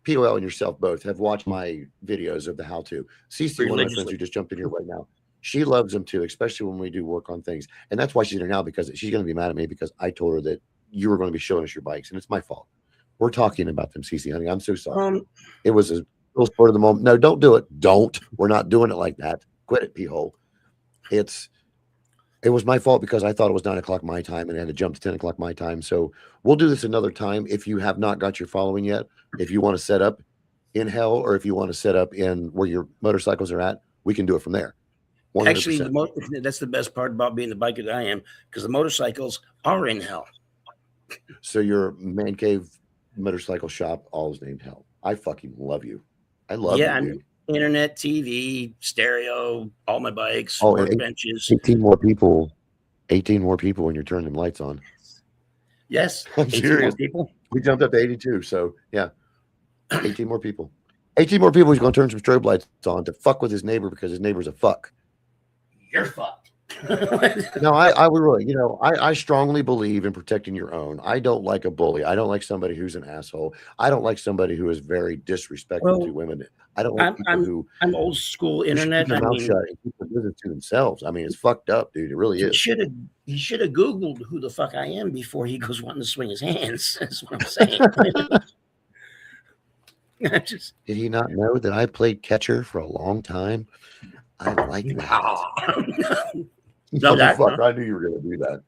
POL and yourself both have watched my videos of the how-to. CC, one of my friends who just jumped in here right now. She loves them too, especially when we do work on things. And that's why she's here now, because she's going to be mad at me because I told her that you were going to be showing us your bikes, and it's my fault. We're talking about them, CC, honey. I'm so sorry. It was a little sport of the moment. No, don't do it. Don't. We're not doing it like that. Quit it, P-hole. It was my fault because I thought it was 9 o'clock my time and I had to jump to 10 o'clock my time. So we'll do this another time. If you have not got your following yet, if you want to set up in hell or if you want to set up in where your motorcycles are at, we can do it from there. 100%. Actually, that's the best part about being the biker that I am, because the motorcycles are in hell. So your man cave motorcycle shop, all is named hell. I fucking love you. I love you. Dude. Internet, TV, stereo, all my bikes, benches. 18 more people, and you're turning them lights on. Yes. I'm serious. People. We jumped up to 82. So yeah, 18 more people. 18 more people. He's going to turn some strobe lights on to fuck with his neighbor because his neighbor's a fuck. You're fucked. No, I would really, I strongly believe in protecting your own. I don't like a bully. I don't like somebody who's an asshole. I don't like somebody who is very disrespectful to women. I don't like people I'm old school internet. Keep their mouth shut and keep the business to themselves. I mean, it's fucked up, dude. It really is. He should have Googled who the fuck I am before he goes wanting to swing his hands. That's what I'm saying. Did he not know that I played catcher for a long time? I like that. No, fuck, I knew you were going to do that.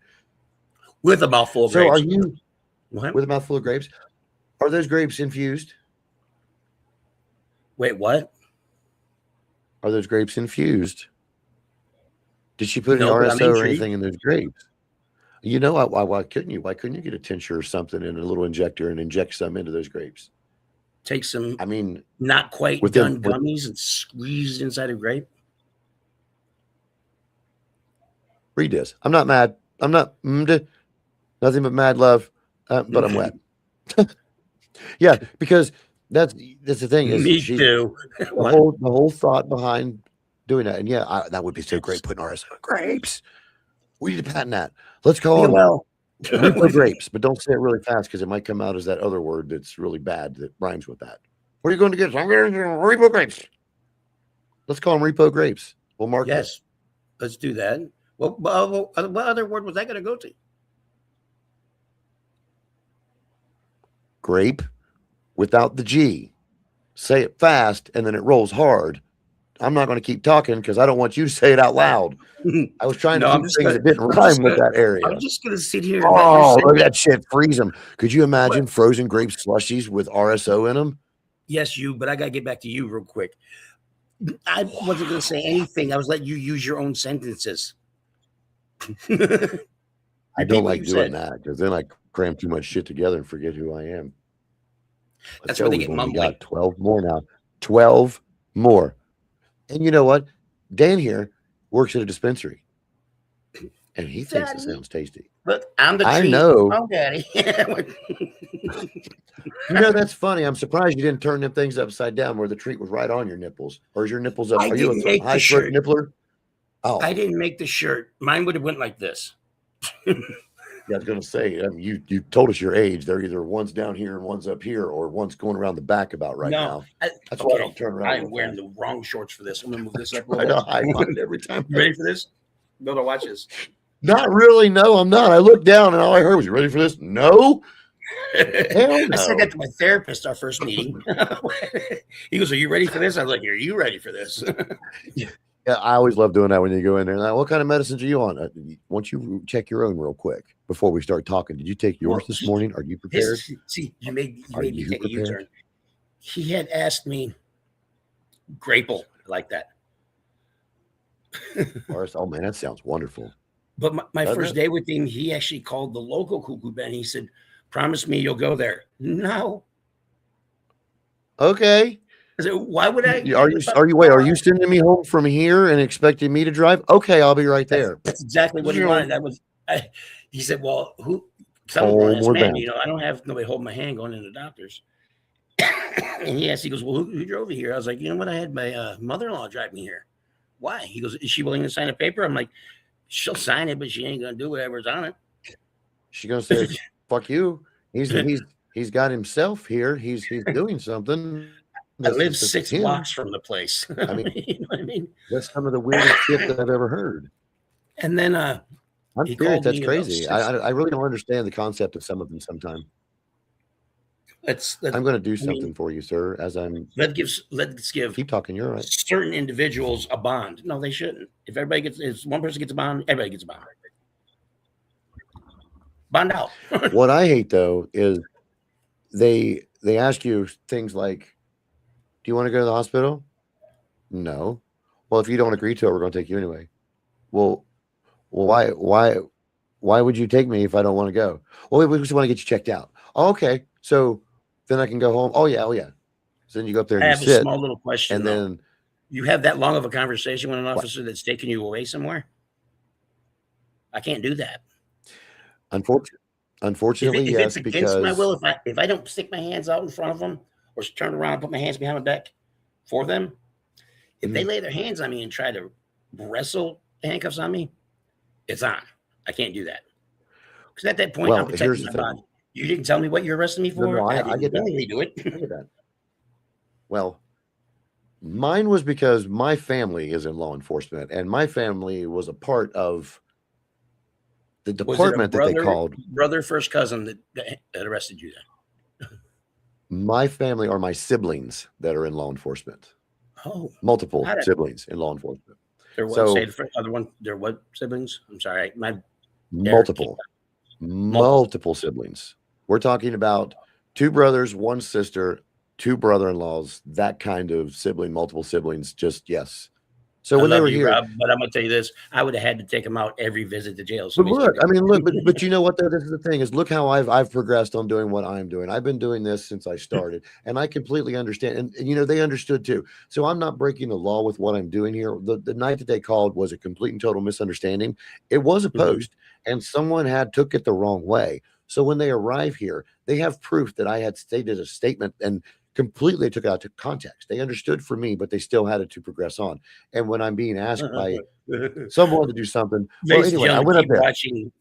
With a mouthful of grapes. So are you with a mouthful of grapes? Are those grapes infused? Wait, what? Are those grapes infused? Did she put any RSO or anything in those grapes? You know, why couldn't you? Why couldn't you get a tincture or something in a little injector and inject some into those grapes? Take some, I mean, not quite done gummies and squeeze inside a grape. Read this. I'm not mad. I'm not nothing but mad love, but I'm wet. Yeah, because that's the thing. Is Me too. The whole thought behind doing that, and yeah, that would be so great putting RSO grapes. We need to patent that. Let's call them Repo grapes, but don't say it really fast because it might come out as that other word that's really bad that rhymes with that. What are you going to get? I'm going to Repo grapes. Let's call them Repo grapes. We'll mark Yes, let's do that. What other word was that going to go to? Grape without the G. Say it fast and then it rolls hard. I'm not going to keep talking because I don't want you to say it out loud. I was trying to keep things that didn't rhyme with that area. I'm just going to sit here. Oh, look at that shit. Freeze them. Could you imagine frozen grape slushies with RSO in them? Yes, but I got to get back to you real quick. I wasn't going to say anything. I was letting you use your own sentences. I don't like doing that because then I cram too much shit together and forget who I am. That's why they get mumbling. We got 12 more now. 12 more. And you know what? Dan here works at a dispensary. And he thinks it sounds tasty. But I'm the treat. I know. Oh, Daddy. That's funny. I'm surprised you didn't turn them things upside down where the treat was right on your nipples. Or is your nipples up? Are you a high throat nippler? Oh. I didn't make the shirt. Mine would have went like this. Yeah, I was going to say, you told us your age. They're either one's down here and one's up here, or one's going around the back about now. That's why I don't turn around. I'm wearing the wrong shorts for this. I'm going to move this up. I know. I find it every time. You ready for this? No, watch this. Not really. No, I'm not. I looked down and all I heard was, "You ready for this?" No. Hell no. I said that to my therapist our first meeting. He goes, "Are you ready for this?" I was like, "Are you ready for this?" Yeah, I always love doing that when you go in there. Now, what kind of medicines are you on? Once you check your own real quick before we start talking, did you take yours Well, this morning? Are you prepared? you made Are me you take a prepared? U-turn. He had asked me Grapple like that. Oh man, that sounds wonderful. But my Doesn't first it? day with him, he actually called the local cuckoo Ben. He said, "Promise me you'll go there." No. Okay. I said, "Why would I Are give you a fuck?" are you wait? Are you sending me home from here and expecting me to drive? Okay, I'll be right there. That's exactly what he wanted. That was. He said, "Well, who?" Some grown-ass Homeward man, bound. I don't have nobody holding my hand going into the doctor's. And he goes, "Well, who drove you here?" I was like, "You know what? I had my mother-in-law drive me here." Why? He goes, "Is she willing to sign a paper?" I'm like, "She'll sign it, but she ain't gonna do whatever's on it." She's gonna say, "Fuck you." He's got himself here. He's doing something. I This live is 6 him. blocks from the place. I mean, You know what I mean? that's some of the weirdest shit that I've ever heard. And then I'm he serious. called That's me about crazy. 6. I really don't understand the concept of some of them sometimes. Let's I'm going to do I mean, something for you, sir, as I'm let's give keep talking. You're right. certain individuals a bond. No, they shouldn't. If one person gets a bond, everybody gets a bond. Bond out. What I hate though is they ask you things like, "Do you want to go to the hospital?" No. Well, if you don't agree to it, we're going to take you anyway. Well, why would you take me if I don't want to go? Well, we just want to get you checked out. Oh, okay. So then I can go home. Oh yeah. So then you go up there I and you have a sit, small little question and though. then You have that long of a conversation with an what? officer that's taking you away somewhere? I can't do that. Unfortunately, If it's yes, against my because will, if I don't stick my hands out in front of them or turn around and put my hands behind my back for them, if they lay their hands on me and try to wrestle handcuffs on me, it's on. I can't do that. Because at that point, I'm well, protecting here's the my thing. body. You didn't tell me what you're arresting me for. No, I I didn't get that. willingly do it. I get that. Well, mine was because my family is in law enforcement, and my family was a part of the Was it a department that they called. brother, first cousin that arrested you then? My family are my siblings that are in law enforcement. Oh, Multiple how did siblings in law enforcement. there was say So the other one? There what siblings? I'm sorry, my multiple, multiple. multiple siblings. We're talking about 2 brothers, 1 sister, 2 brother-in-laws, that kind of sibling, multiple siblings. Just yes. So I when they love were you, here, Rob, but I'm gonna tell you this: I would have had to take him out every visit to jail. but Somebody's look, gonna I mean, look, do. but you know what though? This is the thing is look how I've progressed on doing what I'm doing. I've been doing this since I started, and I completely understand. And you know, they understood too. So I'm not breaking the law with what I'm doing here. The night that they called was a complete and total misunderstanding. It was a post, and someone had took it the wrong way. So when they arrive here, they have proof that I had stated a statement and completely took it out of context. They understood for me, but they still had it to progress on. And when I'm being asked by someone to do something, well, Ladies and anyway, I gentlemen, went up there.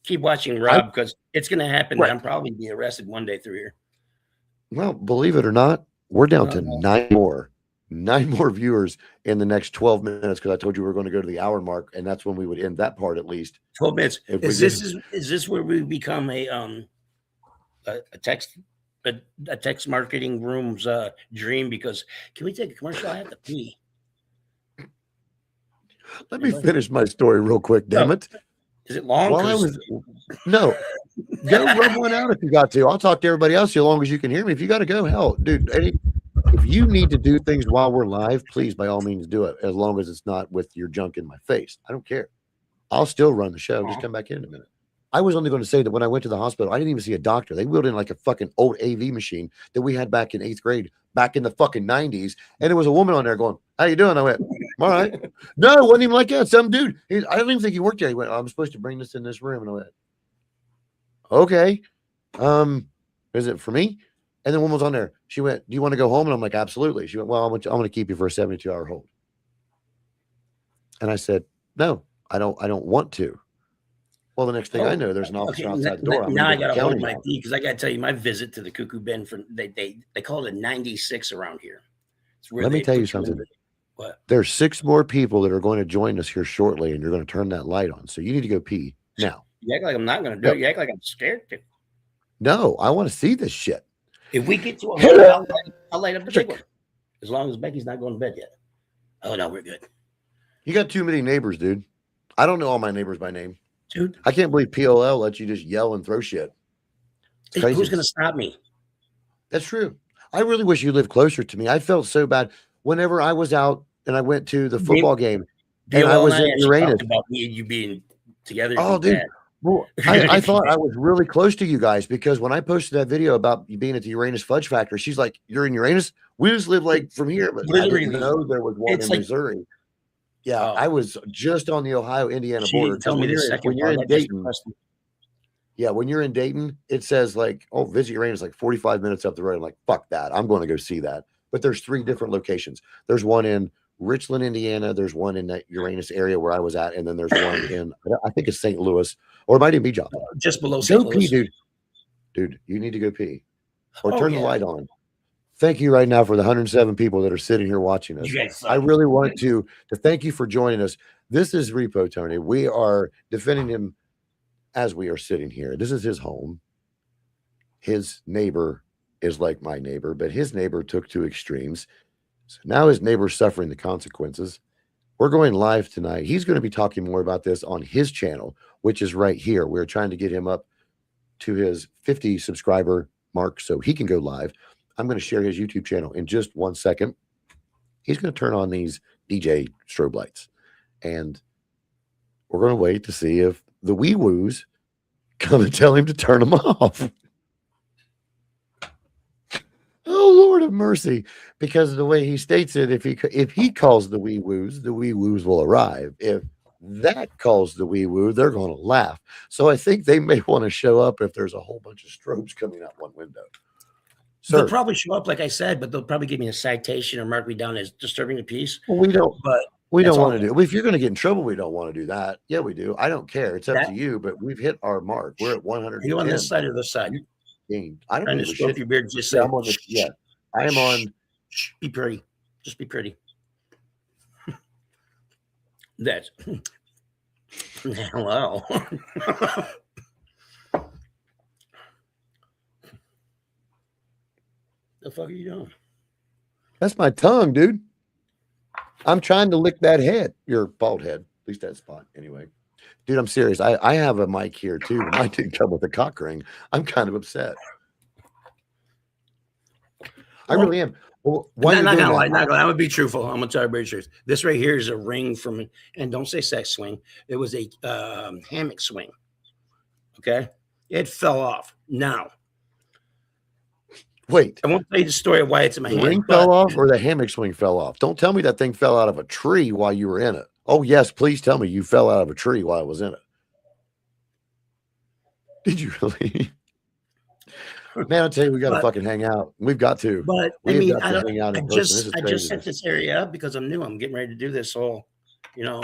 keep watching I Rob because it's gonna happen that right. I'm probably be arrested one day through here. Well, believe it or not, we're down to No. 9 more viewers in the next 12 minutes because I told you we were going to go to the hour mark, and that's when we would end that part at least. 12 minutes. If we get Is this where we become a text a text marketing room's dream? Because can we take a commercial? I have to pee. let me finish my story real quick, damn it. Is it long? While I was no, go rub one out if you got to. I'll talk to everybody else as long as you can hear me. If you got to go, hell, dude. If you need to do things while we're live, please by all means do it. As long as it's not with your junk in my face, I don't care. I'll still run the show. Just come back in a minute. I was only going to say that when I went to the hospital, I didn't even see a doctor. They wheeled in like a fucking old AV machine that we had back in 8th grade, back in the fucking 90s. And there was a woman on there going, "How you doing?" I went, "All right." No, it wasn't even like that. Some dude. I don't even think he worked there. He went, "I'm supposed to bring this in this room." And I went, "Okay. Is it for me?" And the woman was on there. She went, "Do you want to go home?" And I'm like, "Absolutely." She went, "Well, I'm going to keep you for a 72-hour hold." And I said, "No, I don't want to." Well, the next thing I know, there's an officer outside the door. Now I got to hold my pee because I got to tell you, my visit to the Cuckoo Ben they call it a 96 around here. Let me tell you something. What? There's 6 more people that are going to join us here shortly, and you're going to turn that light on. So you need to go pee now. You act like I'm not going to do it. You act like I'm scared to. No, I want to see this shit. If we get to 100, I'll light up the big one. As long as Becky's not going to bed yet. Oh no, we're good. You got too many neighbors, dude. I don't know all my neighbors by name. Dude, I can't believe POL lets you just yell and throw shit. It's crazy. who's going to stop me? That's true. I really wish you lived closer to me. I felt so bad whenever I was out and I went to the football game and I was in Uranus. About me and you being together. Oh, dude. Bad. Well, I thought I was really close to you guys because when I posted that video about you being at the Uranus Fudge Factory, she's like, "You're in Uranus? We just live like from here." But I didn't know there was one in Missouri. Yeah, I was just on the Ohio-Indiana border. Tell me when you're in Dayton. Yeah, when you're in Dayton, it says like, "Oh, visit Uranus," like 45 minutes up the road. I'm like, "Fuck that! I'm going to go see that." But there's 3 different locations. There's one in Richland, Indiana. There's one in that Uranus area where I was at, and then there's one in I think it's St. Louis, or it might even be Joplin. Just below St. Louis. Pee, dude. Dude, you need to go pee or turn the light on. Thank you right now for the 107 people that are sitting here watching us. I really want to thank you for joining us. This is Repo Tony. We are defending him as we are sitting here. This is his home. His neighbor is like my neighbor, but his neighbor took 2 extremes. So now his neighbor's suffering the consequences. We're going live tonight. He's going to be talking more about this on his channel, which is right here. We're trying to get him up to his 50 subscriber mark so he can go live. I'm going to share his YouTube channel in just 1 second. He's going to turn on these DJ strobe lights, and we're going to wait to see if the wee woos come and tell him to turn them off. Oh, Lord of mercy. Because of the way he states it, if he calls the wee woos will arrive. If that calls the wee woo, they're going to laugh. So I think they may want to show up if there's a whole bunch of strobes coming out one window. Sir, they'll probably show up, like I said, but they'll probably give me a citation or mark me down as disturbing the peace. Well, we don't want to do. If you're going to get in trouble, we don't want to do that. Yeah, we do. I don't care. It's up to you, but we've hit our mark. We're at 100. Are you on this side or this side? I don't know. Stroke your beard. Just say, I'm on this. Yeah, I am on. Be pretty. Just be pretty. That's hello. The fuck are you doing? That's my tongue, dude. I'm trying to lick that head. Your bald head. At least that spot. Anyway. Dude, I'm serious. I have a mic here too. Mine didn't come with a cock ring. I'm kind of upset. I really am. Well, I'm not gonna lie. I'm gonna be truthful. I'm gonna tell you very truth. This right here is a ring from, and don't say sex swing. It was a hammock swing. Okay, it fell off. Now, wait. I won't tell you the story of why it's in my hand. The ring fell off, or the hammock swing fell off. Don't tell me that thing fell out of a tree while you were in it. Oh yes, please tell me you fell out of a tree while I was in it. Did you really? Man, I'll tell you, we got to fucking hang out. We've got to. But I mean, I just set this area up because I'm new. I'm getting ready to do this whole, No,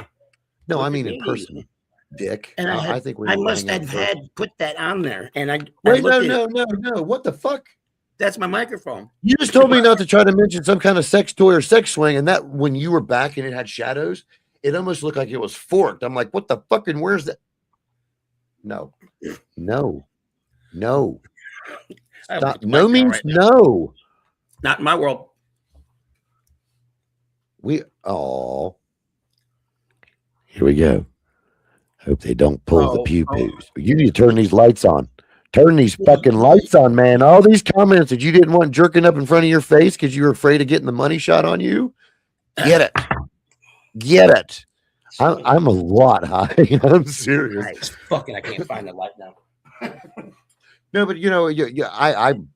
I mean in person, dick. And I think I must have had put that on there. And no. What the fuck? That's my microphone. You just told me not to try to mention some kind of sex toy or sex swing, and that when you were back and it had shadows, it almost looked like it was forked. I'm like, what the fucking? Where's that? No. Stop. No means right no. Not in my world. Here we go. Hope they don't pull the pew-pews. But you need to turn these lights on. Turn these fucking lights on, man. All these comments that you didn't want jerking up in front of your face because you were afraid of getting the money shot on you. Get it. Get it. I'm a lot high. I'm serious. I can't find the light now. No, but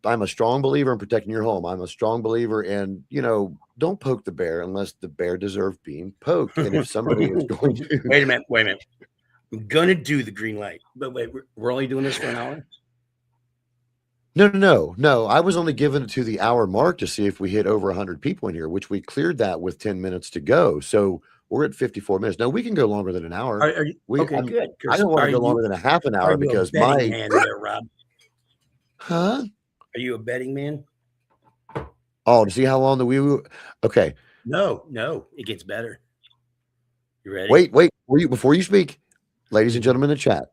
I'm a strong believer in protecting your home. I'm a strong believer in, don't poke the bear unless the bear deserves being poked. And if somebody is going to wait a minute. I'm gonna do the green light. But wait, we're only doing this for an hour? No. I was only given it to the hour mark to see if we hit over 100 people in here, which we cleared that with 10 minutes to go. So we're at 54 minutes. No, we can go longer than an hour. Okay, good. I don't want to go longer than a half an hour because my man there, Rob. Huh? Are you a betting man? Oh, to see how long the wee woo. Okay. No, it gets better. You ready? Wait. Before you speak, ladies and gentlemen in the chat,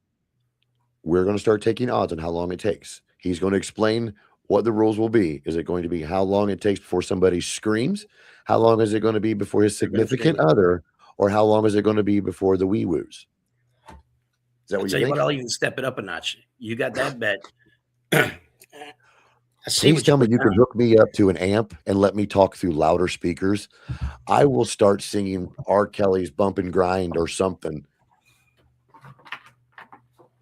we're going to start taking odds on how long it takes. He's going to explain what the rules will be. Is it going to be how long it takes before somebody screams? How long is it going to be before his significant other or how long is it going to be before the wee woos? Is that I'll what tell you you what, think? I'll even step it up a notch. You got that bet. I see Please what you tell me put you can down. hook me up to an amp and let me talk through louder speakers. I will start singing R. Kelly's Bump and Grind or something.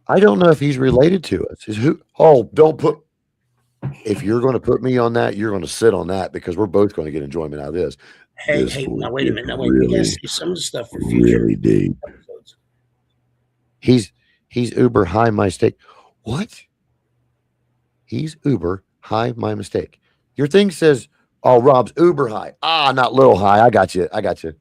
I don't know if he's related to us. Is who? Oh, don't put. If you're going to put me on that, you're going to sit on that because we're both going to get enjoyment out of this. Hey, This hey, one now wait a gets minute. Now wait, we gotta really, see some of the stuff for future really deep. episodes. He's uber high my mistake. What? He's uber high my mistake. Your thing says, "Oh, Rob's uber high." Ah, not little high. I got you. I got you.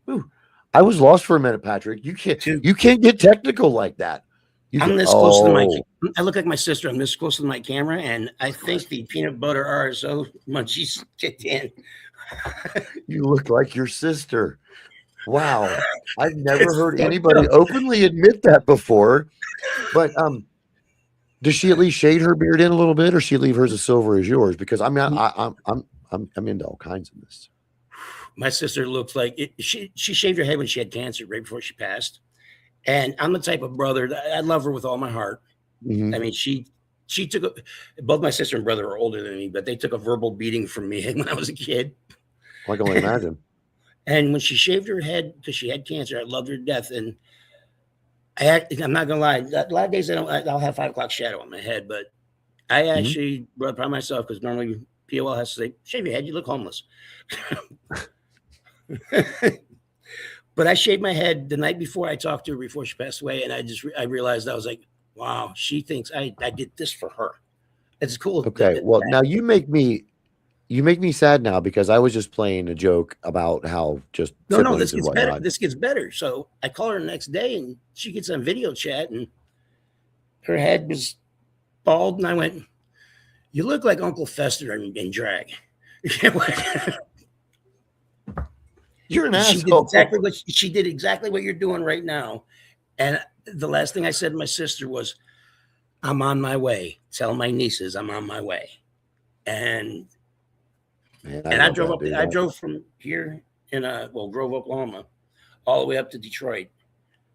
Ooh, I was lost for a minute, Patrick. Dude, You can't get technical like that. You I'm can. this close to the mic. Oh, I look like my sister. I'm this close to my camera, and I think the peanut butter RSO munchies kicked in. you look like your sister. Wow, I've never It's heard fucked anybody up. openly admit that before. But does she at least shade her beard in a little bit, or she leave hers as silver as yours? Because I mean, I'm into all kinds of this. My sister looks like it, she shaved her head when she had cancer right before she passed. And I'm the type of brother that I love her with all my heart. Mhm. I mean, she took both my sister and brother are older than me, but they took a verbal beating from me when I was a kid. I can only imagine. And when she shaved her head because she had cancer, I loved her to death. And I'm not gonna lie, a lot of days I'll have 5 o'clock shadow on my head, but I Mhm. actually brought upon myself because normally POL has to say, "Shave your head, you look homeless." But I shaved my head the night before I talked to her before she passed away, and I realized I was like, wow, she thinks I did this for her. It's cool. Okay, well, now you make me sad now because I was just playing a joke about how just No, siblings this and gets better. whatnot. This gets better. So I call her the next day, and she gets on video chat, and her head was bald, and I went, "You look like Uncle Fester in drag." You're an She did asshole. exactly what you're doing right now. And the last thing I said to my sister was, "I'm on my way. Tell my nieces I'm on my way." And Man, and love that, dude. I drove from here in Grove, Oklahoma, all the way up to Detroit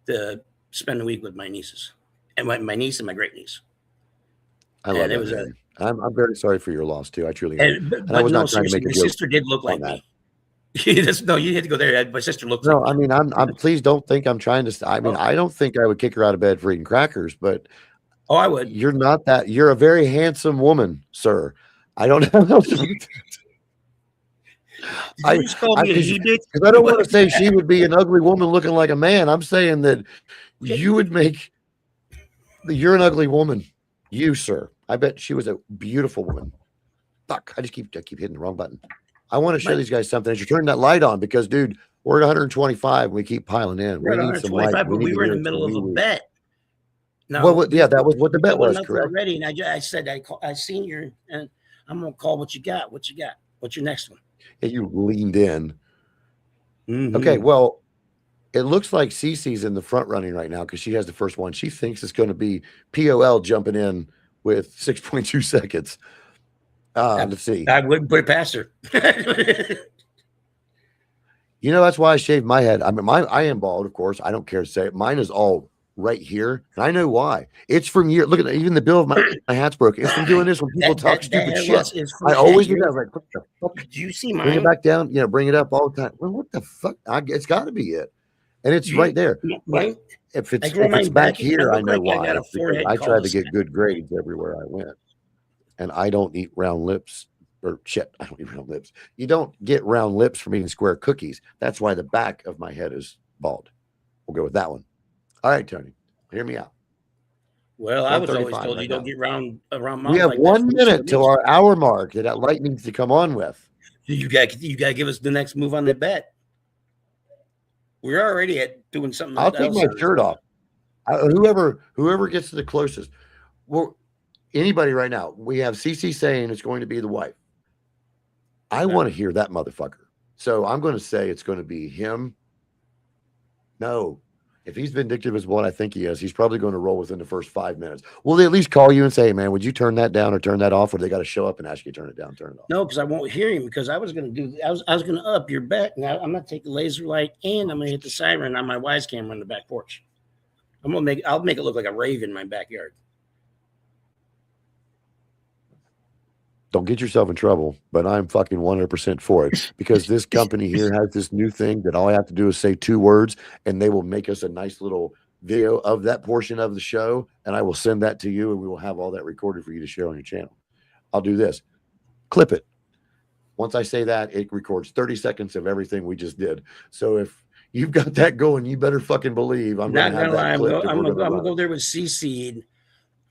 to spend the week with my nieces and my niece and my great niece. I love And it that, was man. I'm very sorry for your loss too. I truly am. And I but was no, not trying to seriously, make a my joke sister did look on like that. me. No, you had to go there. My sister looks like No, I me. mean, I'm please don't think I'm trying to. I mean, Oh, I don't think I would kick her out of bed for eating crackers, but oh, I would. you're not that. You're a very handsome woman, sir. I don't know. Did you just call me a Because he bitch? I don't want to say she would be an ugly woman looking like a man. I'm saying that Okay. you would make. You're an ugly woman, you sir. I bet she was a beautiful woman. Fuck! I keep hitting the wrong button. I want to show My, these guys something. As you turn that light on, because dude, we're at 125. We keep piling in. we're We at need some light. 125, We but need we to were in hear the some middle of wee a woo. bet. Now Well, yeah, that was what the bet was, enough correct? already, and I said I seen your, and I'm gonna call what you got. What you got? What's your next one? And you leaned in. Mm-hmm. Okay, well, it looks like Cece's in the front running right now because she has the first one. She thinks it's going to be POL jumping in with 6.2 seconds. Let's see. I wouldn't put it past her. You know, that's why I shaved my head. I mean, I am bald, of course. I don't care to say it. Mine is all right here. And I know why. It's from year. Look at even the bill of my hat's broken. It's from doing this when people talk that stupid hair shit. loss is from I always do that. I was like, what the fuck? Do you see Bring it mine? back down. You know, bring it up all the time. Well, what the fuck? It's got to be it. And it's right there. Mine. If I it's grow mine back back. here, I look know like why. I got a It's because forehead I tried to cul-de-sac. get good grades everywhere I went. And I don't eat round lips or shit. I don't eat round lips. You don't get round lips from eating square cookies. That's why the back of my head is bald. We'll go with that one. All right, Tony, hear me out. Well, I was always 135 told right you don't now. get around We mouth have like that. 1 minute till our hour mark that light needs to come on with. You got to give us the next move on the bet. We're already at doing something. I'll take my shirt off. Whoever gets to the closest. Well, anybody right now. We have CC saying it's going to be the wife. I want to hear that motherfucker. So I'm going to say it's going to be him. No, If he's vindictive as what I think he is, he's probably going to roll within the first 5 minutes. Will they at least call you and say, hey, man, would you turn that down or turn that off? Or they got to show up and ask you to turn it down, turn it off? No, because I won't hear him because I was going to do, I was going to up your bet. Now I'm going to take the laser light and I'm going to hit the siren on my Wise camera on the back porch. I'll make it look like a rave in my backyard. Don't get yourself in trouble, but I'm fucking 100% for it because this company here has this new thing that all I have to do is say 2 words and they will make us a nice little video of that portion of the show. And I will send that to you and we will have all that recorded for you to share on your channel. I'll do this. Clip it. Once I say that, it records 30 seconds of everything we just did. So if you've got that going, you better fucking believe I'm going to have that clipped. I'm going to go there with CC.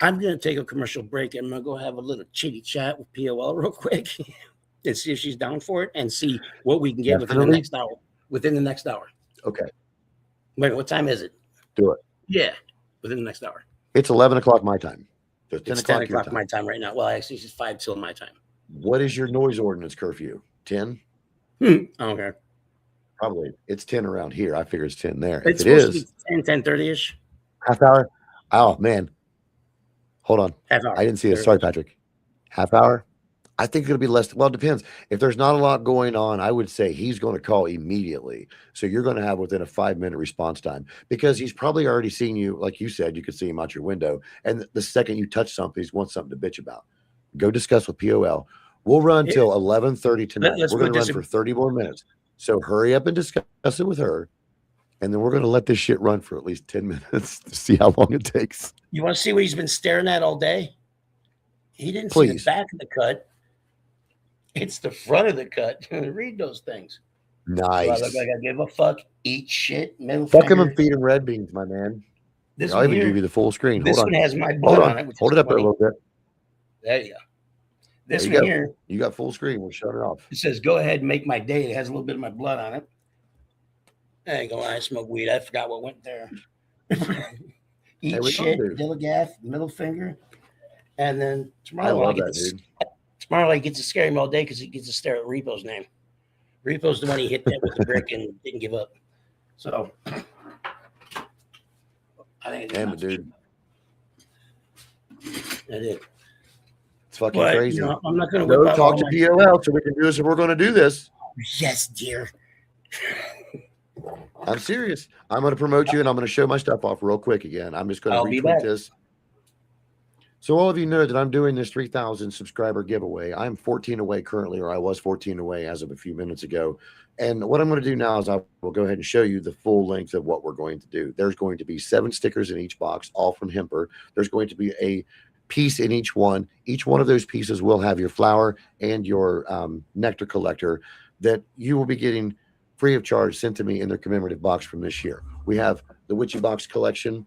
I'm going to take a commercial break. I'm going to go have a little chitty chat with POL real quick and see if she's down for it and see what we can get within the next hour. Within the next hour. Okay. Wait, what time is it? Do it. Yeah, within the next hour. It's 11 o'clock my time. So it's 10 o'clock my time right now. Well, actually, it's 5 till my time. What is your noise ordinance curfew? 10? Okay. Probably. It's 10 around here. I figure it's 10 there. It's if it is 10:30-ish. Half hour. Oh, man. Hold on. Half hour. I didn't see it. Sorry, Patrick. Half hour. I think it'll be less. Well, it depends. If there's not a lot going on, I would say he's going to call immediately. So you're going to have within a 5-minute response time because he's probably already seen you. Like you said, you could see him out your window. And the second you touch something, he wants something to bitch about. Go discuss with POL. We'll run till 11:30 tonight. We're going to run for 30 more minutes. So hurry up and discuss it with her. And then we're going to let this shit run for at least 10 minutes to see how long it takes. You want to see what he's been staring at all day? He didn't see the back of the cut. It's the front of the cut. Read those things. Nice. Do I look like I give a fuck? Eat shit. Fuck him and feed him red beans, my man. I'll even give you the full screen. This one has my blood on it. Hold it up there a little bit. There you go. This one here. You got full screen. We'll shut it off. It says, go ahead and make my day. It has a little bit of my blood on it. There you go. I smoke weed. I forgot what went there. Eat shit, Dilligath, middle finger. And then tomorrow I get to scare him all day because he gets to stare at Repo's name. Repo's the one he hit that with the brick and didn't give up. So I think damn it, dude. I did. It's fucking crazy. You know, I'm not going to go talk to POL so we can do this if we're going to do this. Yes, dear. I'm serious. I'm going to promote you and I'm going to show my stuff off real quick again. I'm just going to retweet this. So all of you know that I'm doing this 3,000 subscriber giveaway. I'm 14 away currently, or I was 14 away as of a few minutes ago. And what I'm going to do now is I will go ahead and show you the full length of what we're going to do. There's going to be 7 stickers in each box, all from Hemper. There's going to be a piece in each one. Each one of those pieces will have your flower and your nectar collector that you will be getting free of charge sent to me in their commemorative box from this year. We have the Witchy Box collection.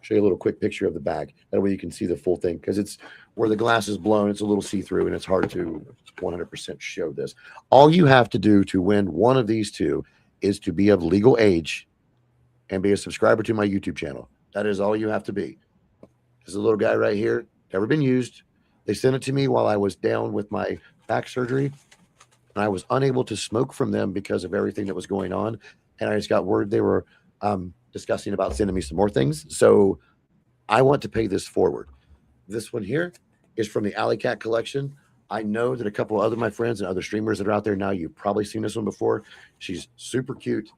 Show you a little quick picture of the bag. That way you can see the full thing because it's where the glass is blown. It's a little see-through and it's hard to 100% show this. All you have to do to win one of these 2 is to be of legal age and be a subscriber to my YouTube channel. That is all you have to be. There's a little guy right here, never been used. They sent it to me while I was down with my back surgery. And I was unable to smoke from them because of everything that was going on. And I just got word they were discussing about sending me some more things. So I want to pay this forward. This one here is from the Alley Cat collection. I know that a couple of my friends and other streamers that are out there now, you've probably seen this one before. She's super cute.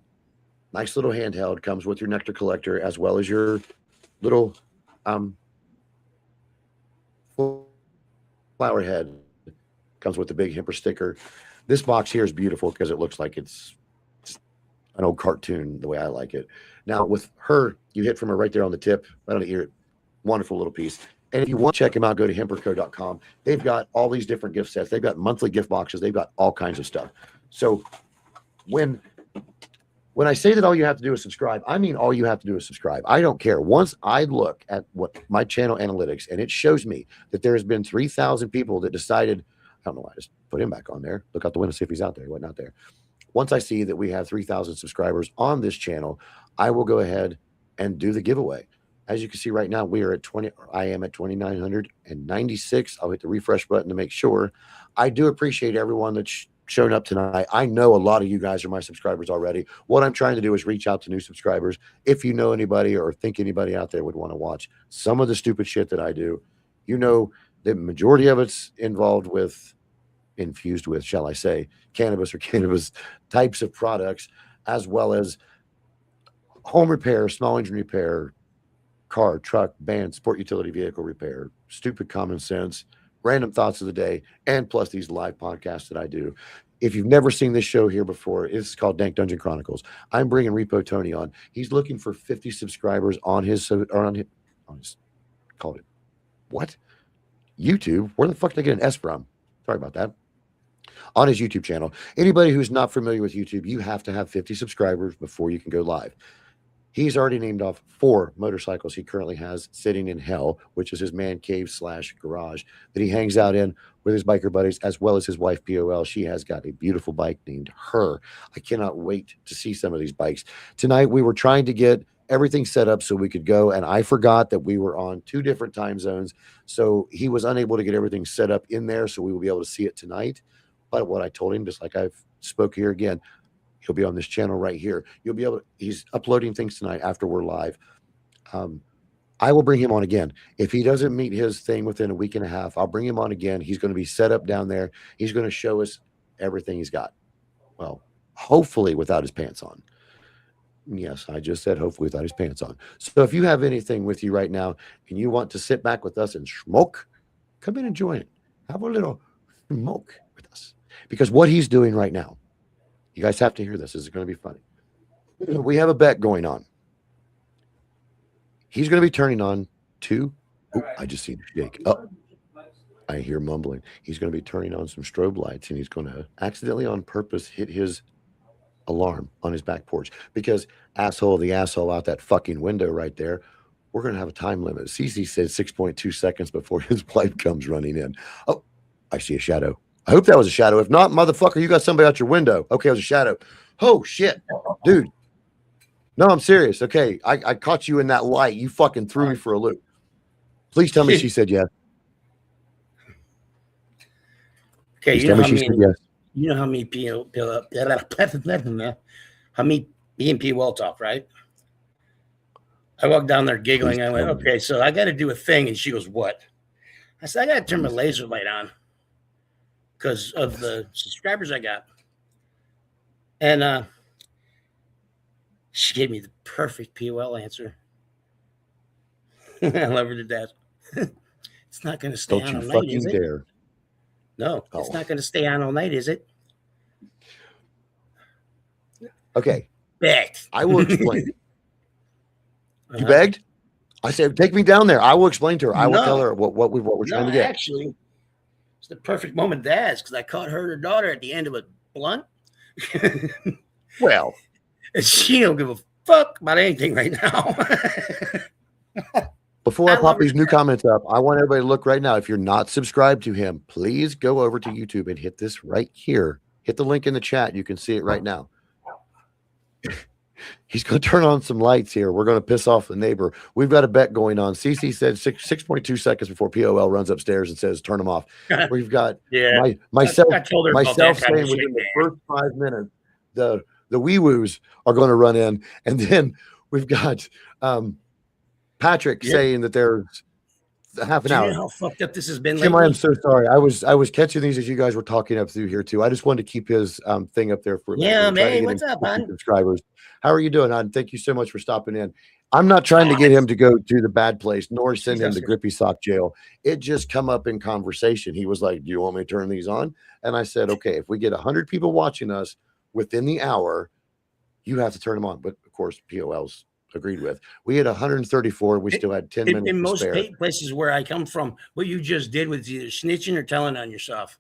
Nice little handheld. Comes with your nectar collector as well as your little flower head. Comes with the big Hemper sticker. This box here is beautiful because it looks like it's an old cartoon the way I like it. Now with her, you hit from her right there on the tip, right on the ear. Wonderful little piece. And if you want to check them out, go to hemperco.com. They've got all these different gift sets. They've got monthly gift boxes. They've got all kinds of stuff. So when I say that all you have to do is subscribe, I mean all you have to do is subscribe. I don't care. Once I look at what my channel analytics and it shows me that there has been 3,000 people that decided, I don't know why I just put him back on there. Look out the window, see if he's out there. He wasn't out there. Once I see that we have 3,000 subscribers on this channel, I will go ahead and do the giveaway. As you can see right now, we are at 20. I am at 2,996. I'll hit the refresh button to make sure. I do appreciate everyone that's showing up tonight. I know a lot of you guys are my subscribers already. What I'm trying to do is reach out to new subscribers. If you know anybody or think anybody out there would want to watch some of the stupid shit that I do, you know, the majority of it's infused with, shall I say, cannabis or cannabis types of products, as well as home repair, small engine repair, car, truck, van, sport utility vehicle repair, stupid common sense, random thoughts of the day, and plus these live podcasts that I do. If you've never seen this show here before, it's called Dank Dungeon Chronicles. I'm bringing Repo Tony on. He's looking for 50 subscribers on his called it what? YouTube. Where the fuck did I get an S from? Sorry about that. On his YouTube channel. Anybody who's not familiar with YouTube, you have to have 50 subscribers before you can go live. He's already named off 4 motorcycles he currently has sitting in hell, which is his man cave / garage that he hangs out in with his biker buddies, as well as his wife, POL. She has got a beautiful bike named Her. I cannot wait to see some of these bikes. Tonight, we were trying to get everything set up so we could go, and I forgot that we were on 2 different time zones, so he was unable to get everything set up in there, so we will be able to see it tonight. But what I told him, just like I've spoke here again, he'll be on this channel right here. You'll be able to, he's uploading things tonight after we're live. I will bring him on again. If he doesn't meet his thing within a week and a half, I'll bring him on again. He's going to be set up down there. He's going to show us everything he's got. Well, hopefully without his pants on. Yes, I just said hopefully without his pants on. So if you have anything with you right now and you want to sit back with us and smoke, come in and join it. Have a little smoke with us. Because what he's doing right now, you guys have to hear this. This is going to be funny. We have a bet going on. He's going to be turning on 2. Oh, I just seen a shake. Oh, I hear mumbling. He's going to be turning on some strobe lights, and he's going to accidentally on purpose hit his alarm on his back porch because the asshole out that fucking window right there. We're going to have a time limit. Cece said 6.2 seconds before his wife comes running in. Oh, I see a shadow. I hope that was a shadow. If not, motherfucker, you got somebody out your window. Okay, it was a shadow. Oh, shit. Dude. No, I'm serious. Okay, I caught you in that light. You fucking threw me for a loop. Please tell me she said yes. Okay, you know how many how many me and P Well talk, right? I walked down there giggling. I went, okay, so I got to do a thing. And she goes, what? I said, I got to turn my laser light on because of the subscribers I got. And she gave me the perfect POL answer. I love her to death. It's not going to stay on all night, is it? Dare. No, it's not going to stay on all night, is it? Okay. Begged. I will explain. You begged? I said, take me down there. I will explain to her. I will tell her what we're trying to get. Actually, it's the perfect moment to ask because I caught her and her daughter at the end of a blunt. Well, and she don't give a fuck about anything right now. Before I pop these new comments up, I want everybody to look right now. If you're not subscribed to him, please go over to YouTube and hit this right here. Hit the link in the chat. You can see it right now. He's going to turn on some lights here. We're going to piss off the neighbor. We've got a bet going on. CC said 6.2 seconds before POL runs upstairs and says, turn them off. We've got myself saying within the first 5 minutes, the wee-woos are going to run in. And then we've got Patrick saying that there's half an hour. You know how fucked up this has been Tim, lately? I am so sorry. I was catching these as you guys were talking up through here too. I just wanted to keep his thing up there for a minute. Yeah, man. What's up, hon? Subscribers. How are you doing, hon? Thank you so much for stopping in. I'm not trying to get him to go to the bad place nor send him to Grippy Sock jail. It just come up in conversation. He was like, do you want me to turn these on? And I said, okay, if we get 100 people watching us within the hour, you have to turn them on. But of course, POL's agreed with. We had 134. We still had 10 minutes. In most places where I come from, what you just did was either snitching or telling on yourself.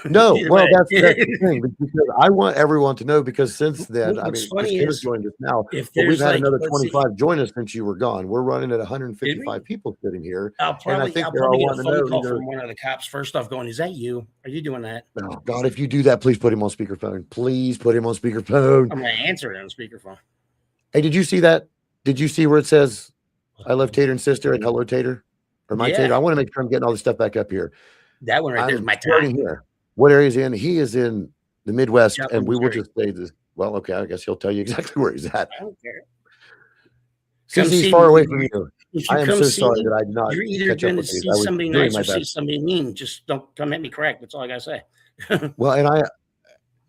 No, well, that's the thing, because I want everyone to know, because since then, I mean, Christina's joined us now, but we've had another 25 join us since you were gone. We're running at 155 people sitting here. I'll probably get a phone call from one of the cops first off going, is that you? Are you doing that? Oh, God, if you do that, please put him on speakerphone. Please put him on speakerphone. I'm going to answer it on speakerphone. Hey, did you see that? Did you see where it says, I love Tater and Sister and hello, Tater? Or my Tater? I want to make sure I'm getting all this stuff back up here. That one right there is my time. Here. What area is he in? He is in the Midwest, and Joplin, we will Missouri. just say this. Well, okay, I guess he'll tell you exactly where he's at. I don't care. Come CC's see far me. away from you. If I you am come so see sorry me, that I did not you're either catch up going to with you. see I was somebody doing nice my or see best. somebody mean. Just don't come at me correct. That's all I got to say. Well,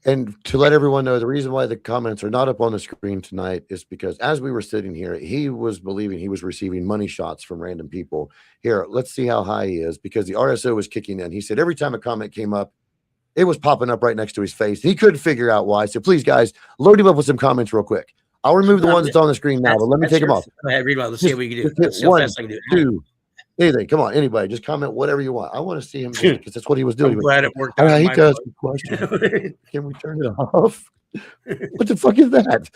and to let everyone know, the reason why the comments are not up on the screen tonight is because as we were sitting here, he was believing he was receiving money shots from random people. Here, let's see how high he is, because the RSO was kicking in. He said every time a comment came up, it was popping up right next to his face. He couldn't figure out why. So please, guys, load him up with some comments real quick. I'll remove the ones that's on the screen now, but let me take them off. Go ahead, read them out. Let's see what we can do. Just hit Let's see how 1, fast I can do it. 2, anything. Come on, anybody, just comment whatever you want. I want to see him just because that's what he was doing. I'm glad it worked I out. hate to ask a question. Can we turn it off? What the fuck is that?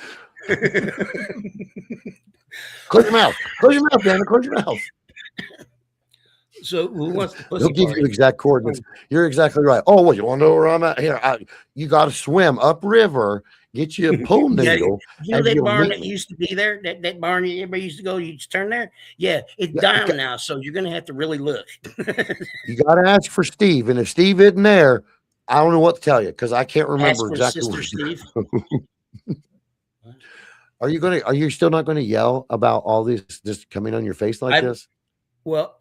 Close your mouth. Close your mouth, Dana. Close your mouth. So who wants the pussy He'll give party? you exact coordinates. You're exactly right. Oh, well, you want to know where I'm at? Here, you got to swim upriver, get you a pull needle. You know that barn that used to be there? That barn everybody used to go, you just turn there? Yeah, it's down now, so you're going to have to really look. You got to ask for Steve, and if Steve isn't there, I don't know what to tell you because I can't remember exactly. Sister Steve. Are you still not going to yell about all this just coming on your face like this? Well,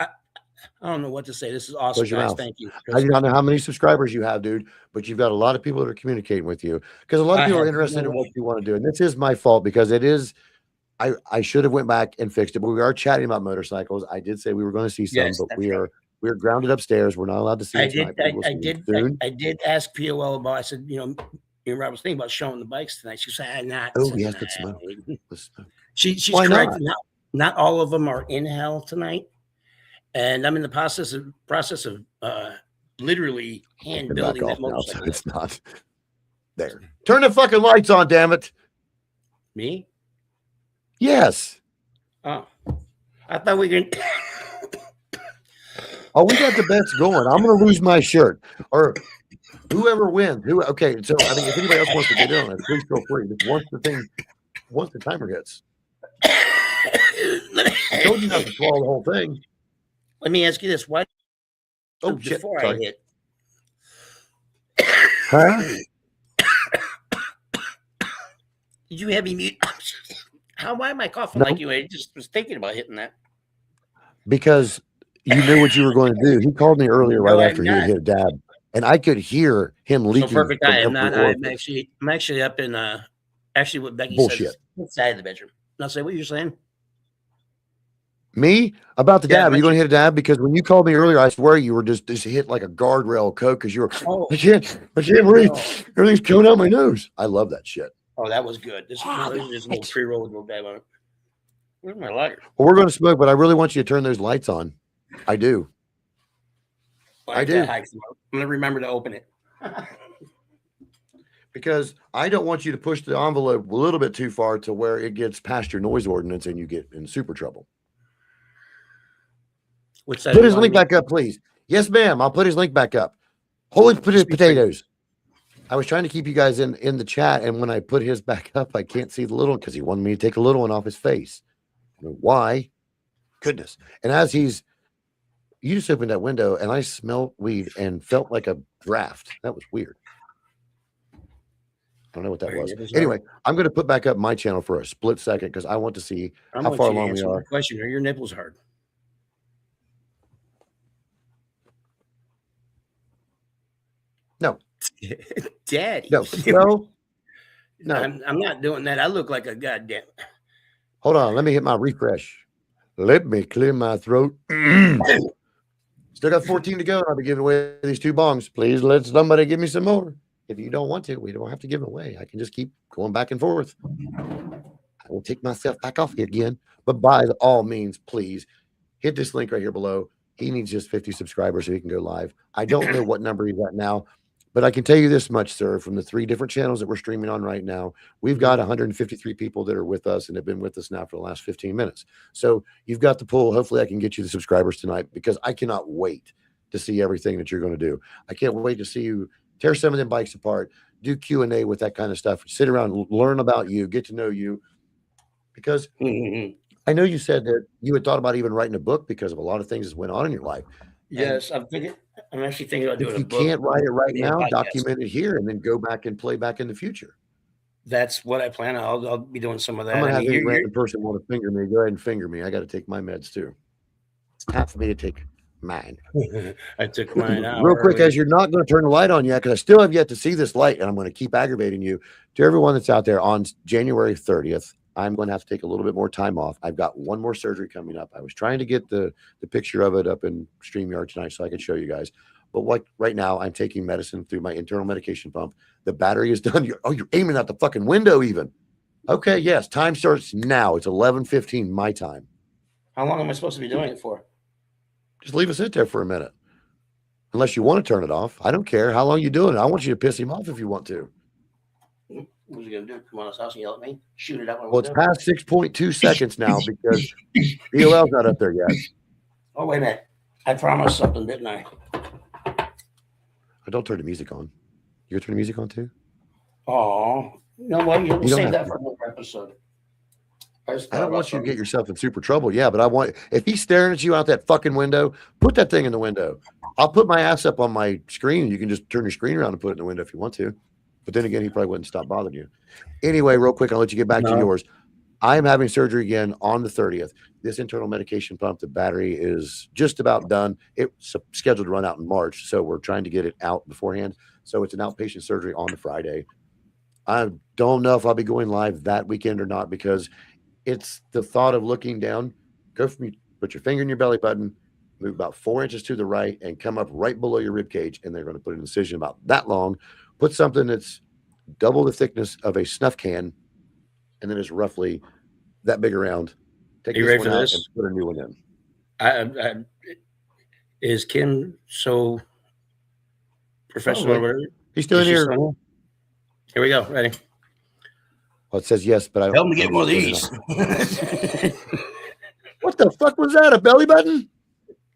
I don't know what to say. This is awesome, guys. Thank you. I do not know how many subscribers you have, dude, but you've got a lot of people that are communicating with you because a lot of people are interested in what you want to do. And this is my fault because it is, I should have went back and fixed it, but we are chatting about motorcycles. I did say we were going to see some, but we're grounded upstairs. We're not allowed to see it tonight. I did ask POL about, I said, I was thinking about showing the bikes tonight. She said, not. Oh, yes, let's smoke. She's correct. Not all of them are in hell tonight. And I'm in the process of literally hand building that motorcycle. So it's not there. Turn the fucking lights on, damn it. Me? Yes. Oh, I thought we were going to. Oh, we got the bets going. I'm going to lose my shirt. Or whoever wins. Okay, so I mean, if anybody else wants to get in on it, please feel free. Once the timer hits. I told you not to swallow the whole thing. Let me ask you this: why? Oh shit! Before I hit. Huh? Did you have me mute? Why am I coughing like you? I just was thinking about hitting that. Because you knew what you were going to do. He called me earlier right after he had hit a dab, and I could hear him leaking. So perfect. I'm actually up in actually what Becky said inside of the bedroom. Now say what you're saying. Me? About the dab. Are you going to hit a dab? Because when you called me earlier, I swear you were just hit like a guardrail coke because you were, I can't breathe. Everything's coming out my nose. I love that shit. Oh, that was good. This is a little pre-roll with a little dab on it. Where's my lighter? Well, we're going to smoke, but I really want you to turn those lights on. I do. I do. I'm going to remember to open it. Because I don't want you to push the envelope a little bit too far to where it gets past your noise ordinance and you get in super trouble. Put his link back up, please. Yes, ma'am. I'll put his link back up. Holy potatoes. I was trying to keep you guys in the chat, and when I put his back up, I can't see the little one because he wanted me to take a little one off his face. I mean, why? Goodness. And as you just opened that window, and I smelled weed and felt like a draft. That was weird. I don't know what that was. Anyway, I'm going to put back up my channel for a split second because I want to see how far along we are. Question: are your nipples hard? No. Daddy. No. No. I'm not doing that. I look like a goddamn. Hold on. Let me hit my refresh. Let me clear my throat. Still got 14 to go. And I'll be giving away these 2 bongs. Please let somebody give me some more. If you don't want to, we don't have to give them away. I can just keep going back and forth. I will take myself back off again. But by all means, please hit this link right here below. He needs just 50 subscribers so he can go live. I don't know what number he's at now, but I can tell you this much, sir, from the 3 different channels that we're streaming on right now, we've got 153 people that are with us and have been with us now for the last 15 minutes. So you've got the pull. Hopefully I can get you the subscribers tonight because I cannot wait to see everything that you're going to do. I can't wait to see you tear some of them bikes apart, do Q&A with that kind of stuff, sit around, learn about you, get to know you. Because I know you said that you had thought about even writing a book because of a lot of things that went on in your life. Yes, I'm thinking I'm actually thinking about doing If a you book. can't write it right Maybe a now, podcast. document it here and then go back and play back in the future. That's what I plan on. I'll be doing some of that. I'm gonna I have mean, any random person want to finger me. Go ahead and finger me. I got to take my meds too. It's time for me to take mine. I took mine out Real quick, early. as you're not going to turn the light on yet, because I still have yet to see this light, and I'm going to keep aggravating you. To everyone that's out there, on January 30th, I'm going to have to take a little bit more time off. I've got one more surgery coming up. I was trying to get the picture of it up in StreamYard tonight so I could show you guys. But what right now, I'm taking medicine through my internal medication pump. The battery is done. You're aiming out the fucking window even. Okay, yes, time starts now. It's 11:15 my time. How long am I supposed to be doing it for? Just leave it sit there for a minute. Unless you want to turn it off. I don't care how long you doing it. I want you to piss him off if you want to. What's he gonna do? Come on his house and yell at me? Shoot it out my Well, it's window? past 6.2 seconds now because BOL's not up there yet. Oh, wait a minute. I promised something, didn't I? Don't turn the music on. You gonna turn the music on too? Oh, you know what? You'll You don't save have that to. for another episode. I don't want you to get yourself in super trouble. Yeah, but I want, if he's staring at you out that fucking window, put that thing in the window. I'll put my ass up on my screen and you can just turn your screen around and put it in the window if you want to. But then again, he probably wouldn't stop bothering you. Anyway, real quick, I'll let you get back to yours. I am having surgery again on the 30th. This internal medication pump, the battery is just about done. It's scheduled to run out in March, so we're trying to get it out beforehand. So it's an outpatient surgery on the Friday. I don't know if I'll be going live that weekend or not because it's the thought of looking down, put your finger in your belly button, move about 4 inches to the right, and come up right below your rib cage. And they're going to put an incision about that long, put something that's double the thickness of a snuff can, and then it's roughly that big around. Take this one out and put a new one in. Is Kim so professional? Probably. He's still in here. Here we go. Ready? Well, it says yes, but I don't. Help me get one of these. What the fuck was that? A belly button?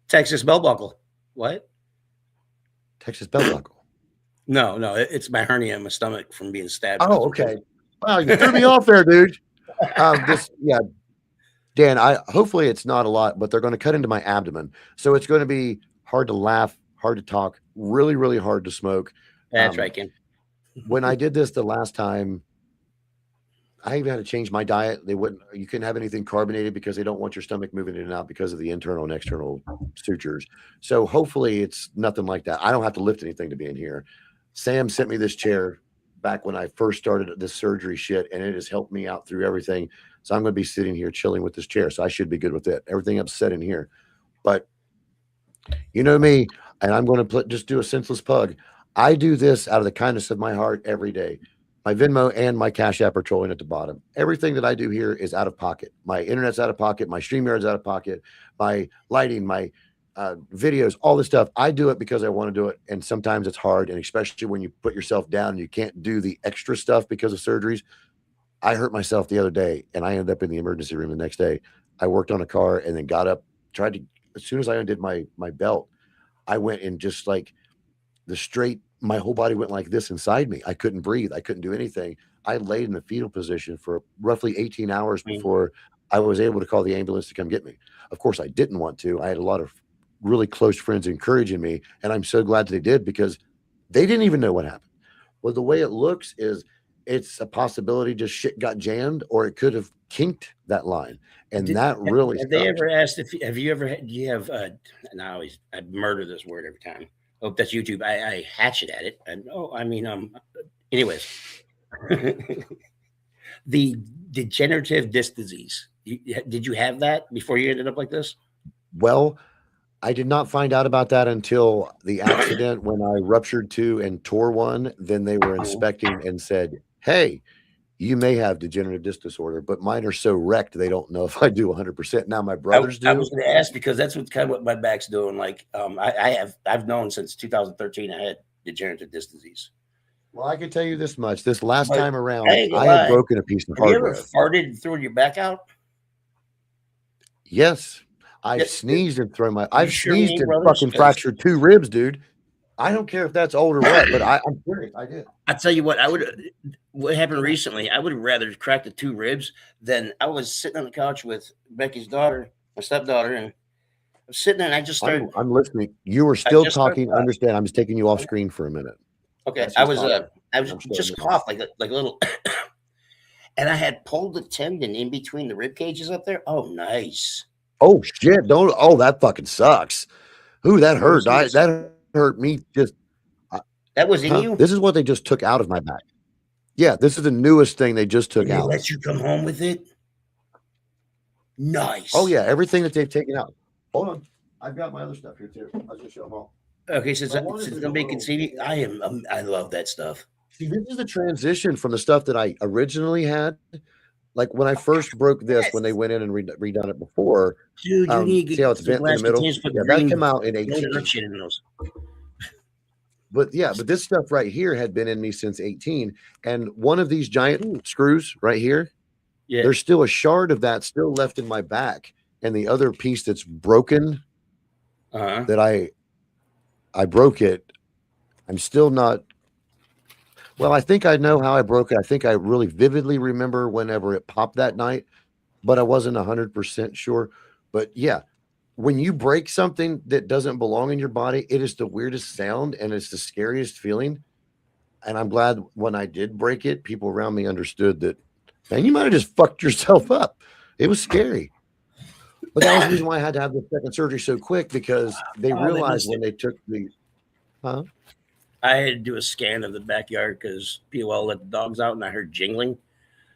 Texas belt buckle. What? Texas belt buckle. No, it's my hernia in my stomach from being stabbed. Oh, okay. Wow, you threw me off there, dude. Dan, hopefully it's not a lot, but they're going to cut into my abdomen. So it's going to be hard to laugh, hard to talk, really, really hard to smoke. That's right, Kim. When I did this the last time, I even had to change my diet. You couldn't have anything carbonated because they don't want your stomach moving in and out because of the internal and external sutures. So hopefully it's nothing like that. I don't have to lift anything to be in here. Sam sent me this chair back when I first started this surgery shit, and it has helped me out through everything. So I'm going to be sitting here chilling with this chair. So I should be good with it. Everything upset in here. But you know me, and I'm going to just do a senseless plug. I do this out of the kindness of my heart every day. My Venmo and my Cash App are trolling at the bottom. Everything that I do here is out of pocket. My internet's out of pocket. My StreamYard's out of pocket. My lighting, my videos, all this stuff. I do it because I want to do it. And sometimes it's hard. And especially when you put yourself down and you can't do the extra stuff because of surgeries. I hurt myself the other day and I ended up in the emergency room the next day. I worked on a car and then got up, as soon as I undid my belt, I went in just like my whole body went like this inside me. I couldn't breathe. I couldn't do anything. I laid in the fetal position for roughly 18 hours before I was able to call the ambulance to come get me. Of course, I didn't want to. I had a lot of really close friends encouraging me, and I'm so glad that they did because they didn't even know what happened. Well, the way it looks is it's a possibility just shit got jammed, or it could have kinked that line, and that really. Have they ever asked have you ever had? Do you have? And I murder this word every time. Oh, that's YouTube. I hatchet at it. Anyways, the degenerative disc disease. Did you have that before you ended up like this? Well, I did not find out about that until the accident when I ruptured two and tore one. Then they were inspecting and said, "Hey, you may have degenerative disc disorder, but mine are so wrecked they don't know if I do 100%." Now my brothers do. I was going to ask because that's what my back's doing. Like I've known since 2013 I had degenerative disc disease. Well, I can tell you this much: this last time around, I had broken a piece of hardware. Have you ever farted and thrown your back out? Yes, I've sneezed and thrown my. I've sneezed and fucking fractured 2 ribs, dude. I don't care if that's old or what, but I'm serious. I did. I tell you what, what happened recently, I would have rather cracked the 2 ribs than I was sitting on the couch with Becky's daughter, my stepdaughter, and I'm sitting there and I just started. I'm listening. You were I still just started. talking. Understand? I'm just taking you off screen for a minute. Okay, That's just talking. I was I'm still just listening. coughed like a little, and I had pulled the tendon in between the rib cages up there. Oh, nice. Oh shit! Don't. Oh, that fucking sucks. Ooh, that Let me hurt. see this. That hurt me. Just That was in huh? you. This is what they just took out of my back. Yeah, this is the newest thing they just took And they out. let you come home with it. Nice. Oh yeah, everything that they've taken out. Hold on, I've got my other stuff here too. I'll just show them all. Okay, since But one is in a nobody can little- see me, I love that stuff. See, this is the transition from the stuff that I originally had. Like when I first broke this, when they went in and redone it before. Dude, you need to See how get it's some bent in the glass middle? containers, put Yeah, green that came out in blow 18. shit in those. But yeah, but this stuff right here had been in me since 18. And one of these giant screws right here, Yeah. there's still a shard of that still left in my back. And the other piece that's broken, that I broke it, I'm still not. Well, I think I know how I broke it. I think I really vividly remember whenever it popped that night, but I wasn't 100% sure. But yeah, when you break something that doesn't belong in your body, it is the weirdest sound and it's the scariest feeling. And I'm glad when I did break it, people around me understood that, man, you might have just fucked yourself up. It was scary. But that was the reason why I had to have the second surgery so quick, because they realized when they took the, I had to do a scan of the backyard because POL let the dogs out and I heard jingling.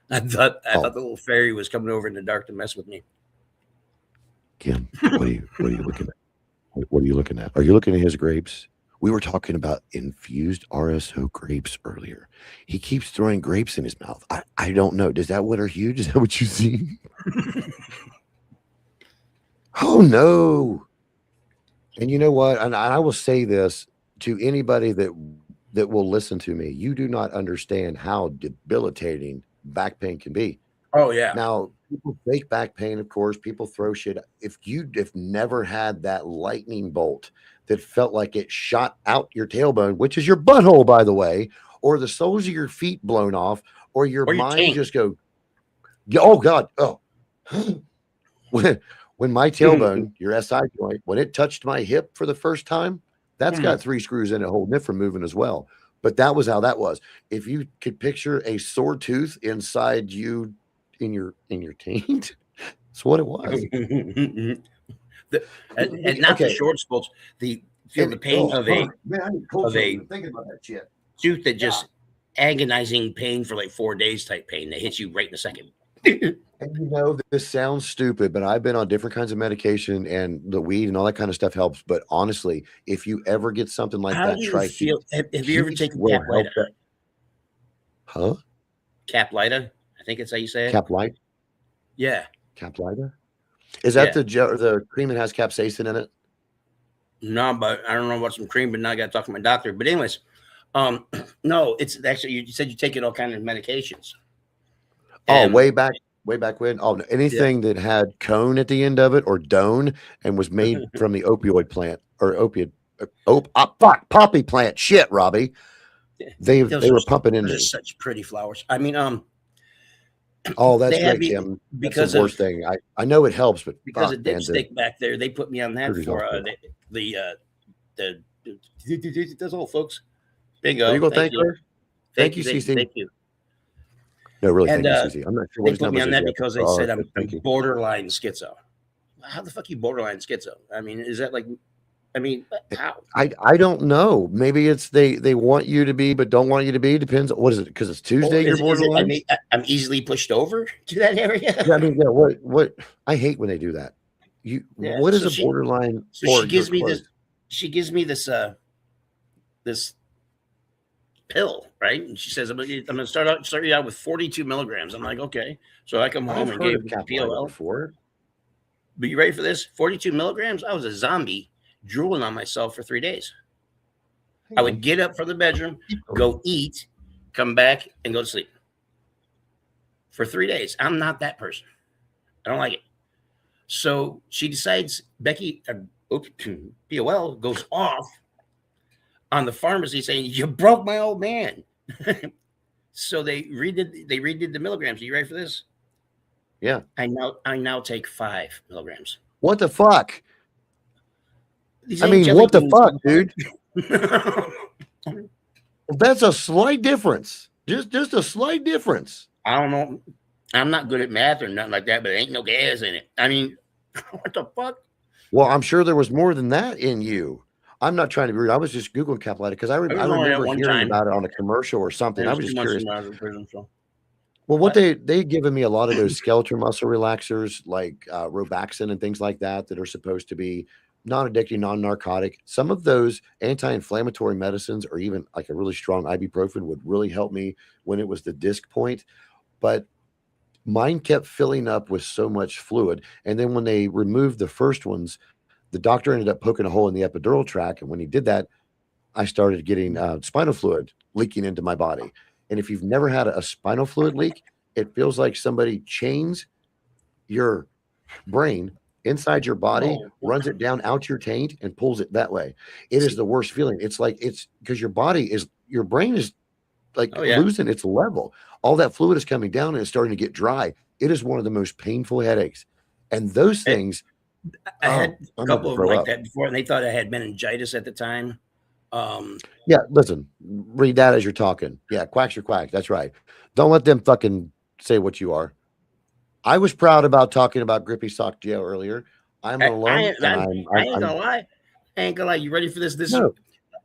I thought the little fairy was coming over in the dark to mess with me. Kim, what are you looking at? What are you looking at? Are you looking at his grapes? We were talking about infused RSO grapes earlier. He keeps throwing grapes in his mouth. I don't know. Does that what are huge? Is that what you see? Oh no. And you know what? And I will say this to anybody that will listen to me. You do not understand how debilitating back pain can be. Oh yeah. Now, people fake back pain, of course. People throw shit. If never had that lightning bolt that felt like it shot out your tailbone, which is your butthole, by the way, or the soles of your feet blown off, or your mind just go, oh God, oh. When my tailbone, your SI joint, when it touched my hip for the first time, that's got 3 screws in it holding it from moving as well. But that was how that was. If you could picture a sore tooth inside you, in your taint, that's what it was. And not the short spolts, the pain of a thinking about that shit. Tooth that just agonizing pain for like 4 days type pain that hits you right in a second. And you know, this sounds stupid, but I've been on different kinds of medication and the weed and all that kind of stuff helps. But honestly, if you ever get something like How that, do you try feel? Have you ever taken Caplita? Huh? Caplita? I think it's how you say it. Caplita? Yeah. Caplita? Is that the cream that has capsaicin in it? No, but I don't know about some cream, but now I got to talk to my doctor. But anyways, no, it's actually, you said you take all kind of medications. Oh, way back when. Oh, anything that had cone at the end of it or done and was made from the opioid plant or poppy plant. Shit, Robbie. They were pumping in me. Such pretty flowers. I mean, oh, that's great, Kim. Because that's the worst thing. I know it helps, but because of dipstick back there, they put me on that for that's all, folks. Bingo. Are you gonna thank her? Thank you, Cece. Thank you. No, really, thank you, Cece. I'm not sure what they put me on that because they said I'm borderline schizo. How the fuck you borderline schizo? I mean, is that like? I mean, how? I don't know. Maybe it's they want you to be, but don't want you to be. Depends. What is it? Because it's Tuesday. You're borderline. I mean, I'm easily pushed over to that area. Yeah, I mean, yeah. What? I hate when they do that. What is a borderline? So she gives me this. She gives me this. This pill, right? And she says, I'm gonna start you out with 42 milligrams. I'm like, okay. So I come home and gave POL before. But you ready for this? 42 milligrams. I was a zombie drooling on myself for 3 days. I would get up from the bedroom, go eat, come back, and go to sleep for 3 days. I'm not that person. I don't like it. So she decides, Becky, POL goes off on the pharmacy saying, you broke my old man. So they redid the milligrams. Are you ready for this? Yeah. I now take 5 milligrams. What the fuck? These I ain't mean, jelly what the beans, fuck, dude? motherfucker. That's a slight difference. Just a slight difference. I don't know. I'm not good at math or nothing like that, but there ain't no gas in it. I mean, what the fuck? Well, I'm sure there was more than that in you. I'm not trying to be rude. I was just Googling capillite because I I was only at remember one hearing time. about it on a commercial or something. It I was was two just months curious. when I was in prison. So Well, what what? they given me a lot of those skeletal muscle relaxers like Robaxin and things like that are supposed to be non-addicting, non-narcotic. Some of those anti-inflammatory medicines or even like a really strong ibuprofen would really help me when it was the disc point. But mine kept filling up with so much fluid. And then when they removed the first ones, the doctor ended up poking a hole in the epidural tract. And when he did that, I started getting spinal fluid leaking into my body. And if you've never had a spinal fluid leak, it feels like somebody chains your brain inside your body, Oh, runs it down out your taint, and pulls it that way. It is see, the worst feeling. It's like it's because your brain is like oh yeah. losing its level. All that fluid is coming down and it's starting to get dry. It is one of the most painful headaches. And those I, things, I had oh, a I'm about to couple of them throw like up. that before, and they thought I had meningitis at the time. Yeah, listen, read that as you're talking. Yeah, quacks your quack. That's right. Don't let them fucking say what you are. I was proud about talking about Grippy Sock Jail earlier. I'm an alum, and I ain't gonna lie. I ain't gonna lie. You ready for this? This is no,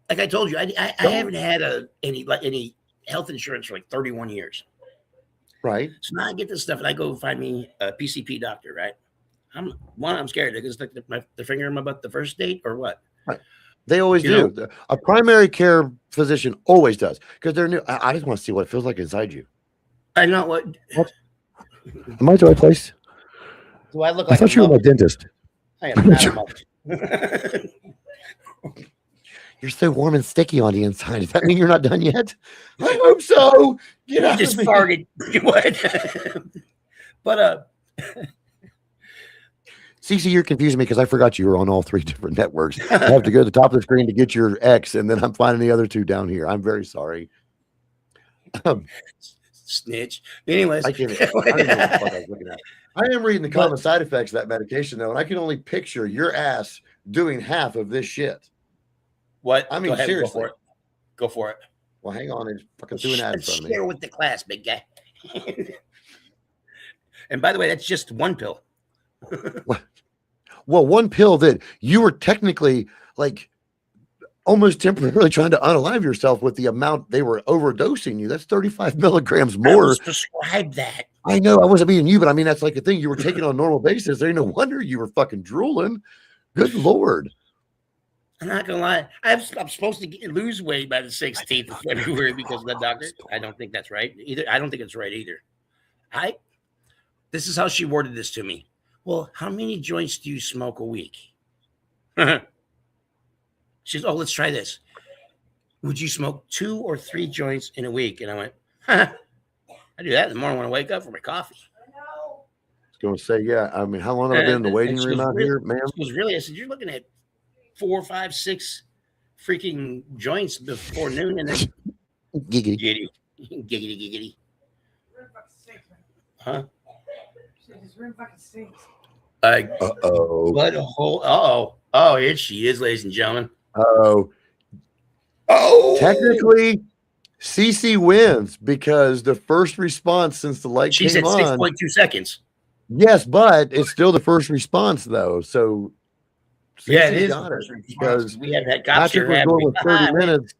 like I told you. I don't, haven't had any health insurance for like 31 years. right. So now I get this stuff, and I go find me a PCP doctor. Right? I'm scared because like the finger in my butt the first date or what? Right. They always You do. know? A primary care physician always does because they're new. I just want to see what it feels like inside you. I know what. Am I at the right place? Do I look I like a thought you were my muff? dentist. I am not a muff. You're so warm and sticky on the inside. Does that mean you're not done yet? I hope so. Get You out just of me. farted. What? But CC, you're confusing me because I forgot you were on all three different networks. I have to go to the top of the screen to get your X, and then I'm finding the other two down here. I'm very sorry. Snitch. Anyways, I don't know what the fuck I was looking at. I am reading the common side effects of that medication, though, and I can only picture your ass doing half of this shit. What? I mean, go ahead, seriously. Go for it. Go for it. Well, hang on. It's fucking threw an ad in front of me. Share with the class, big guy. And by the way, that's just one pill. Well, one pill that you were technically like almost temporarily trying to unalive yourself with the amount they were overdosing you. That's 35 milligrams more. I was prescribed that. I know I wasn't being you, but I mean, that's like a thing you were taking on a normal basis. There ain't no wonder you were fucking drooling. Good Lord. I'm not gonna lie. I'm supposed to lose weight by the 16th of February because of the doctor. I don't think that's right either. I don't think it's right either. This is how she worded this to me. Well, how many joints do you smoke a week? She says, oh, let's try this. Would you smoke 2 or 3 joints in a week? And I went, I do that in the morning when I wake up for my coffee. I was going to say, yeah. I mean, how long have I been in the waiting room out here, man? It was really, I said, you're looking at 4, 5, 6 freaking joints before noon. And then Giggity. Giggity. Huh? This room fucking stinks. Uh-oh. What a whole, oh, here she is, ladies and gentlemen. Oh. Technically, CC wins because the first response since the light She came said on. 6.2 seconds. Yes, but it's still the first response, though. So, Yeah, it CC's is got the first response, because we have had cops Patrick here. was haven't going we? with 30 minutes.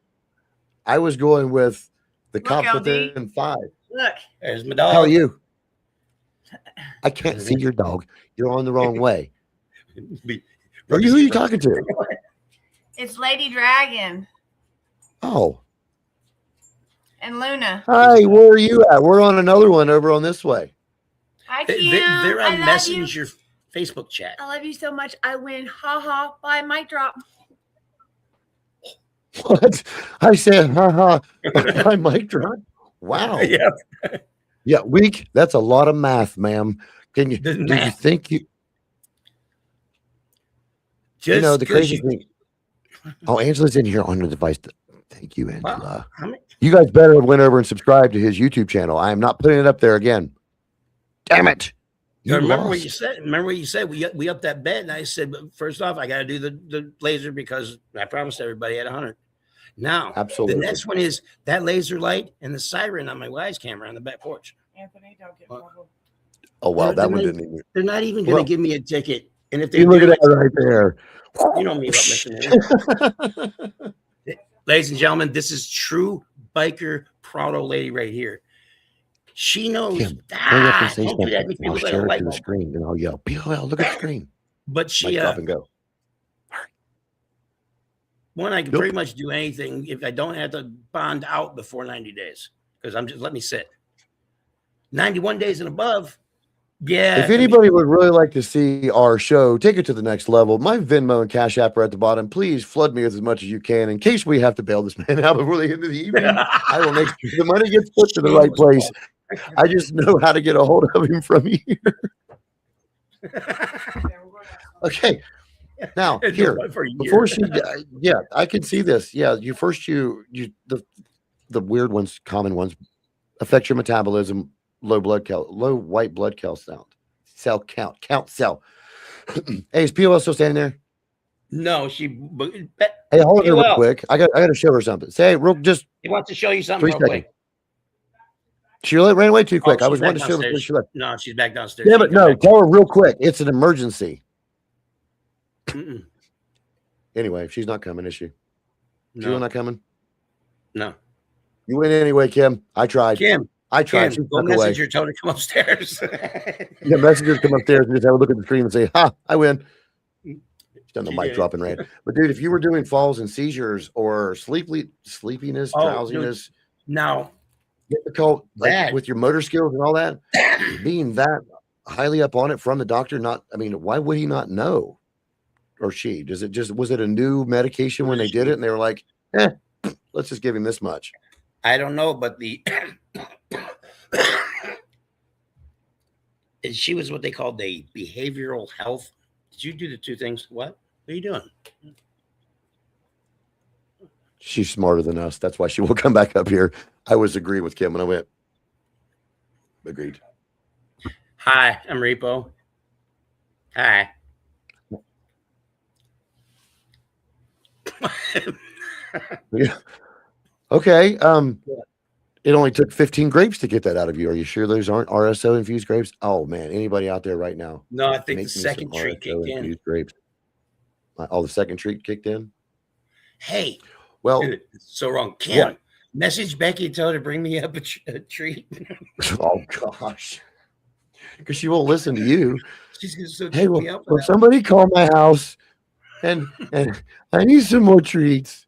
I was going with the cops LD. within 5. Look, there's my dog. How are you? I can't see your dog. You're on the wrong way. Who are you talking to? It's Lady Dragon Oh. and Luna. Hi, where are you at? We're on another one over on this way. Hi, Kim. They're I on love Messenger you. Facebook chat. I love you so much. I win. Ha ha. Bye. Mic drop. What? I said, haha, my mic drop. Wow. Yeah. Yeah, week. That's a lot of math, ma'am. Can you? The Do you math. think you? Just You know the 'cause crazy thing. Oh, Angela's in here on the device. Thank you, Angela. Wow. How many? You guys better went over and subscribe to his YouTube channel. I am not putting it up there again. Damn it! You remember what lost. you said? Remember what you said? We upped that bet, and I said, first off, I got to do the laser because I promised everybody at 100. Now, Absolutely. the next one is that laser light and the siren on my wife's camera on the back porch. Anthony, don't get trouble. Oh wow, They're that one not- didn't even. They're not even going to Well, give me a ticket, and if they You look do at it, that right there. you know me, what Mr. Moon. Ladies and gentlemen, this is true biker Prado lady right here. She knows. Kim, hurry up and say Don't do that. something. Make me I'll look like a share it light to the bulb. screen and I'll yell, POL, look at the screen. But Mic she, drop and go. one, I can Nope. pretty much do anything if I don't have to bond out before 90 days because I'm just let me sit. 91 days and above. Yeah. If anybody would really like to see our show, take it to the next level. My Venmo and Cash App are at the bottom. Please flood me with as much as you can in case we have to bail this man out before the end of the evening. I will make sure the money gets put to the right place. I just know how to get a hold of him from here. Okay. Now, here, before she, yeah, I can see this. Yeah, the weird ones, common ones, affect your metabolism, low white blood cell count. Hey, is POL still standing there? No, she. Hey, hold her real POL. quick. I got to show her something. Say, just He wants to show you something 3 real seconds. quick. She ran away too quick. I she's was back wanting to show her before downstairs. she left. No, she's back downstairs. Yeah, She but can come no, back. tell her real quick. It's an emergency. Mm-mm. Anyway, she's not coming, is she? She's No, not coming. no. You went anyway, Kim. I tried. Kim, I tried. She go snuck away. message your Tony to come upstairs. Yeah, messengers come upstairs and just have a look at the screen and say, "Ha, I win." She's done the She mic did. drop and ran. But dude, if you were doing falls and seizures or sleepiness, Oh, dude. drowsiness, Now, difficult, like That- with your motor skills and all that, being that highly up on it from the doctor, why would he not know? Or she? Was it a new medication when they did it and they were like, let's just give him this much? I don't know, but she was what they called the behavioral health. Did you do the two things? What are you doing? She's smarter than us. That's why she will come back up here. I was agreeing with Kim and I went, agreed. Hi, I'm Repo. Hi. Yeah. Okay. It only took 15 grapes to get that out of you. Are you sure those aren't RSO infused grapes? Oh man, anybody out there right now? No, I think Make the me some second treat RSO kicked in. infused grapes. Oh, the second treat kicked in. Hey, Well, it's so wrong. Kim, What? message Becky and tell her to bring me up a treat. oh gosh, because she won't listen to you. She's gonna so Hey, check will me up. for that. somebody call my house? And I need some more treats.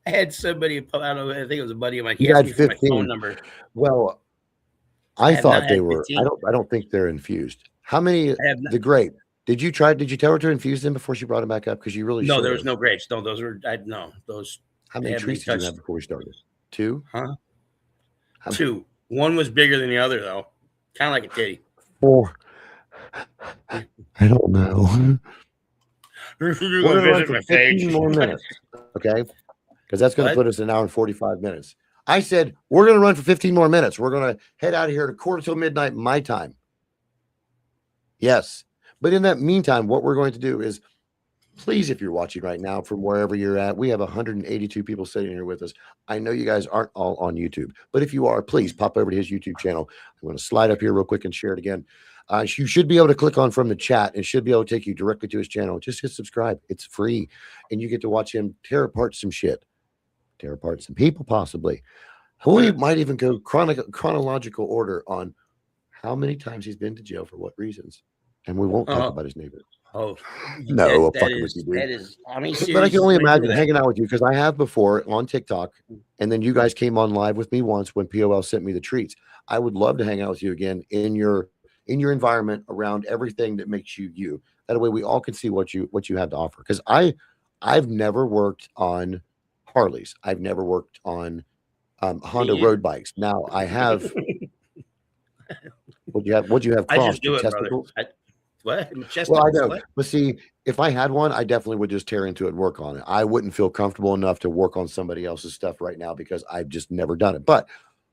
I had somebody, I don't know, I think it was a buddy of mine. You He asked had me for my 15. phone number. Well, I I have thought not they had were. 15. I don't think they're infused. How many? I have not, The grape. Did you tell her to infuse them before she brought them back up? Because you really no, should there was have. no grapes. No, those were those How they many haven't been treats did you have touched. before we started? 2? Huh? How- Two. One was bigger than the other though. Kind of like a titty. 4. I don't know. You're We're gonna going to run visit for my 15 page. more minutes. Okay. Because that's going to What? put us an hour and 45 minutes. I said, we're going to run for 15 more minutes. We're going to head out of here at 1:45 my time. Yes. But in that meantime, what we're going to do is, please, if you're watching right now from wherever you're at, we have 182 people sitting here with us. I know you guys aren't all on YouTube, but if you are, please pop over to his YouTube channel. I'm going to slide up here real quick and share it again. You should be able to click on from the chat and should be able to take you directly to his channel. Just hit subscribe. It's free. And you get to watch him tear apart some shit, tear apart some people, possibly. We might even go chronological order on how many times he's been to jail for what reasons. And we won't talk about his neighbor. Oh No, I'm fucking with you, dude. that is. How many But I can only series imagine that? hanging out with you because I have before on TikTok, and then you guys came on live with me once when POL sent me the treats. I would love to hang out with you again in your environment around everything that makes you you. That way we all can see what you have to offer. Because I've never worked on Harleys. I've never worked on Honda Yeah. road bikes. Now I have. Would you have I crossed just do it, brother. testicles? What? Well, I Testicles, know, what? but see, if I had one, I definitely would just tear into it and work on it. I wouldn't feel comfortable enough to work on somebody else's stuff right now because I've just never done it. But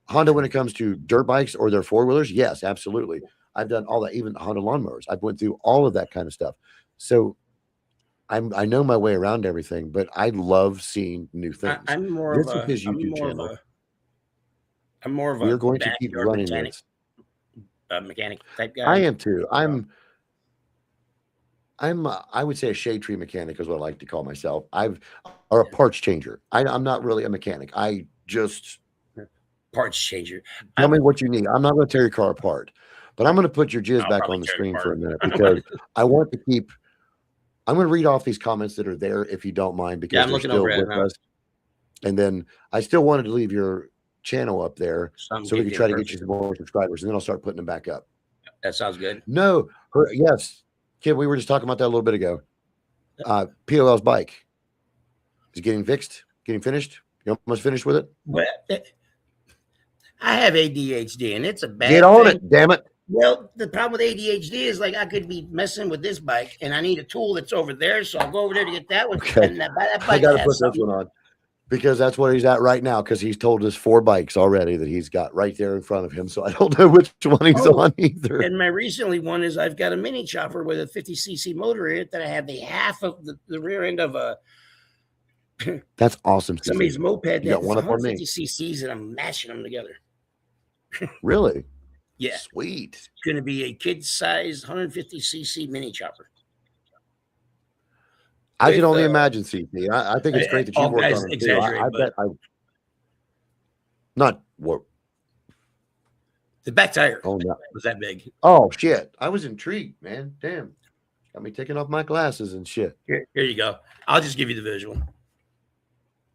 Honda, when it comes to dirt bikes or their 4-wheelers, yes, absolutely. I've done all that, even Honda lawnmowers. I've went through all of that kind of stuff. So I know my way around everything, but I love seeing new things. I'm more This of is a. his I'm YouTube more of channel. a. I'm more of We're a going to keep backyard running mechanic, this. mechanic type guy. I am too. I would say a shade tree mechanic is what I like to call myself. Or a parts changer. I'm not really a mechanic. I just Parts changer. tell me what you need. I'm not going to tear your car apart, but I'm going to put your jizz I'll back probably on the tear it screen for a apart. minute because I want to keep. I'm going to read off these comments that are there if you don't mind, because I'm they're looking still over it with now. us. And then I still wanted to leave your channel up there Something so we good can try to getting get you some more subscribers, and then I'll start putting them back up. That sounds good. No, yes, kid, we were just talking about that a little bit ago. POL's bike is getting fixed, getting finished. You almost finished with it. Well, I have ADHD, and it's a bad Get on thing. it, damn it. Well, the problem with ADHD is like I could be messing with this bike, and I need a tool that's over there, so I'll go over there to get that one. Okay. And that I bike got to has put this something. one on because that's where he's at right now, because he's told us 4 bikes already that he's got right there in front of him. So I don't know which one he's on either. And my recently one is I've got a mini chopper with a 50cc motor in it that I have the half of the rear end of a That's awesome. somebody's moped You got that's one up on me. 150cc's, and I'm mashing them together. Really? Yeah, Sweet. it's going to be a kid-sized 150cc mini chopper. I can With, only imagine, CP. I think it's great that you've all worked guys on it too. exaggerate, I bet I not what. The back tire Oh no. was that big. Oh shit! I was intrigued, man. Damn, got me taking off my glasses and shit. Here you go. I'll just give you the visual.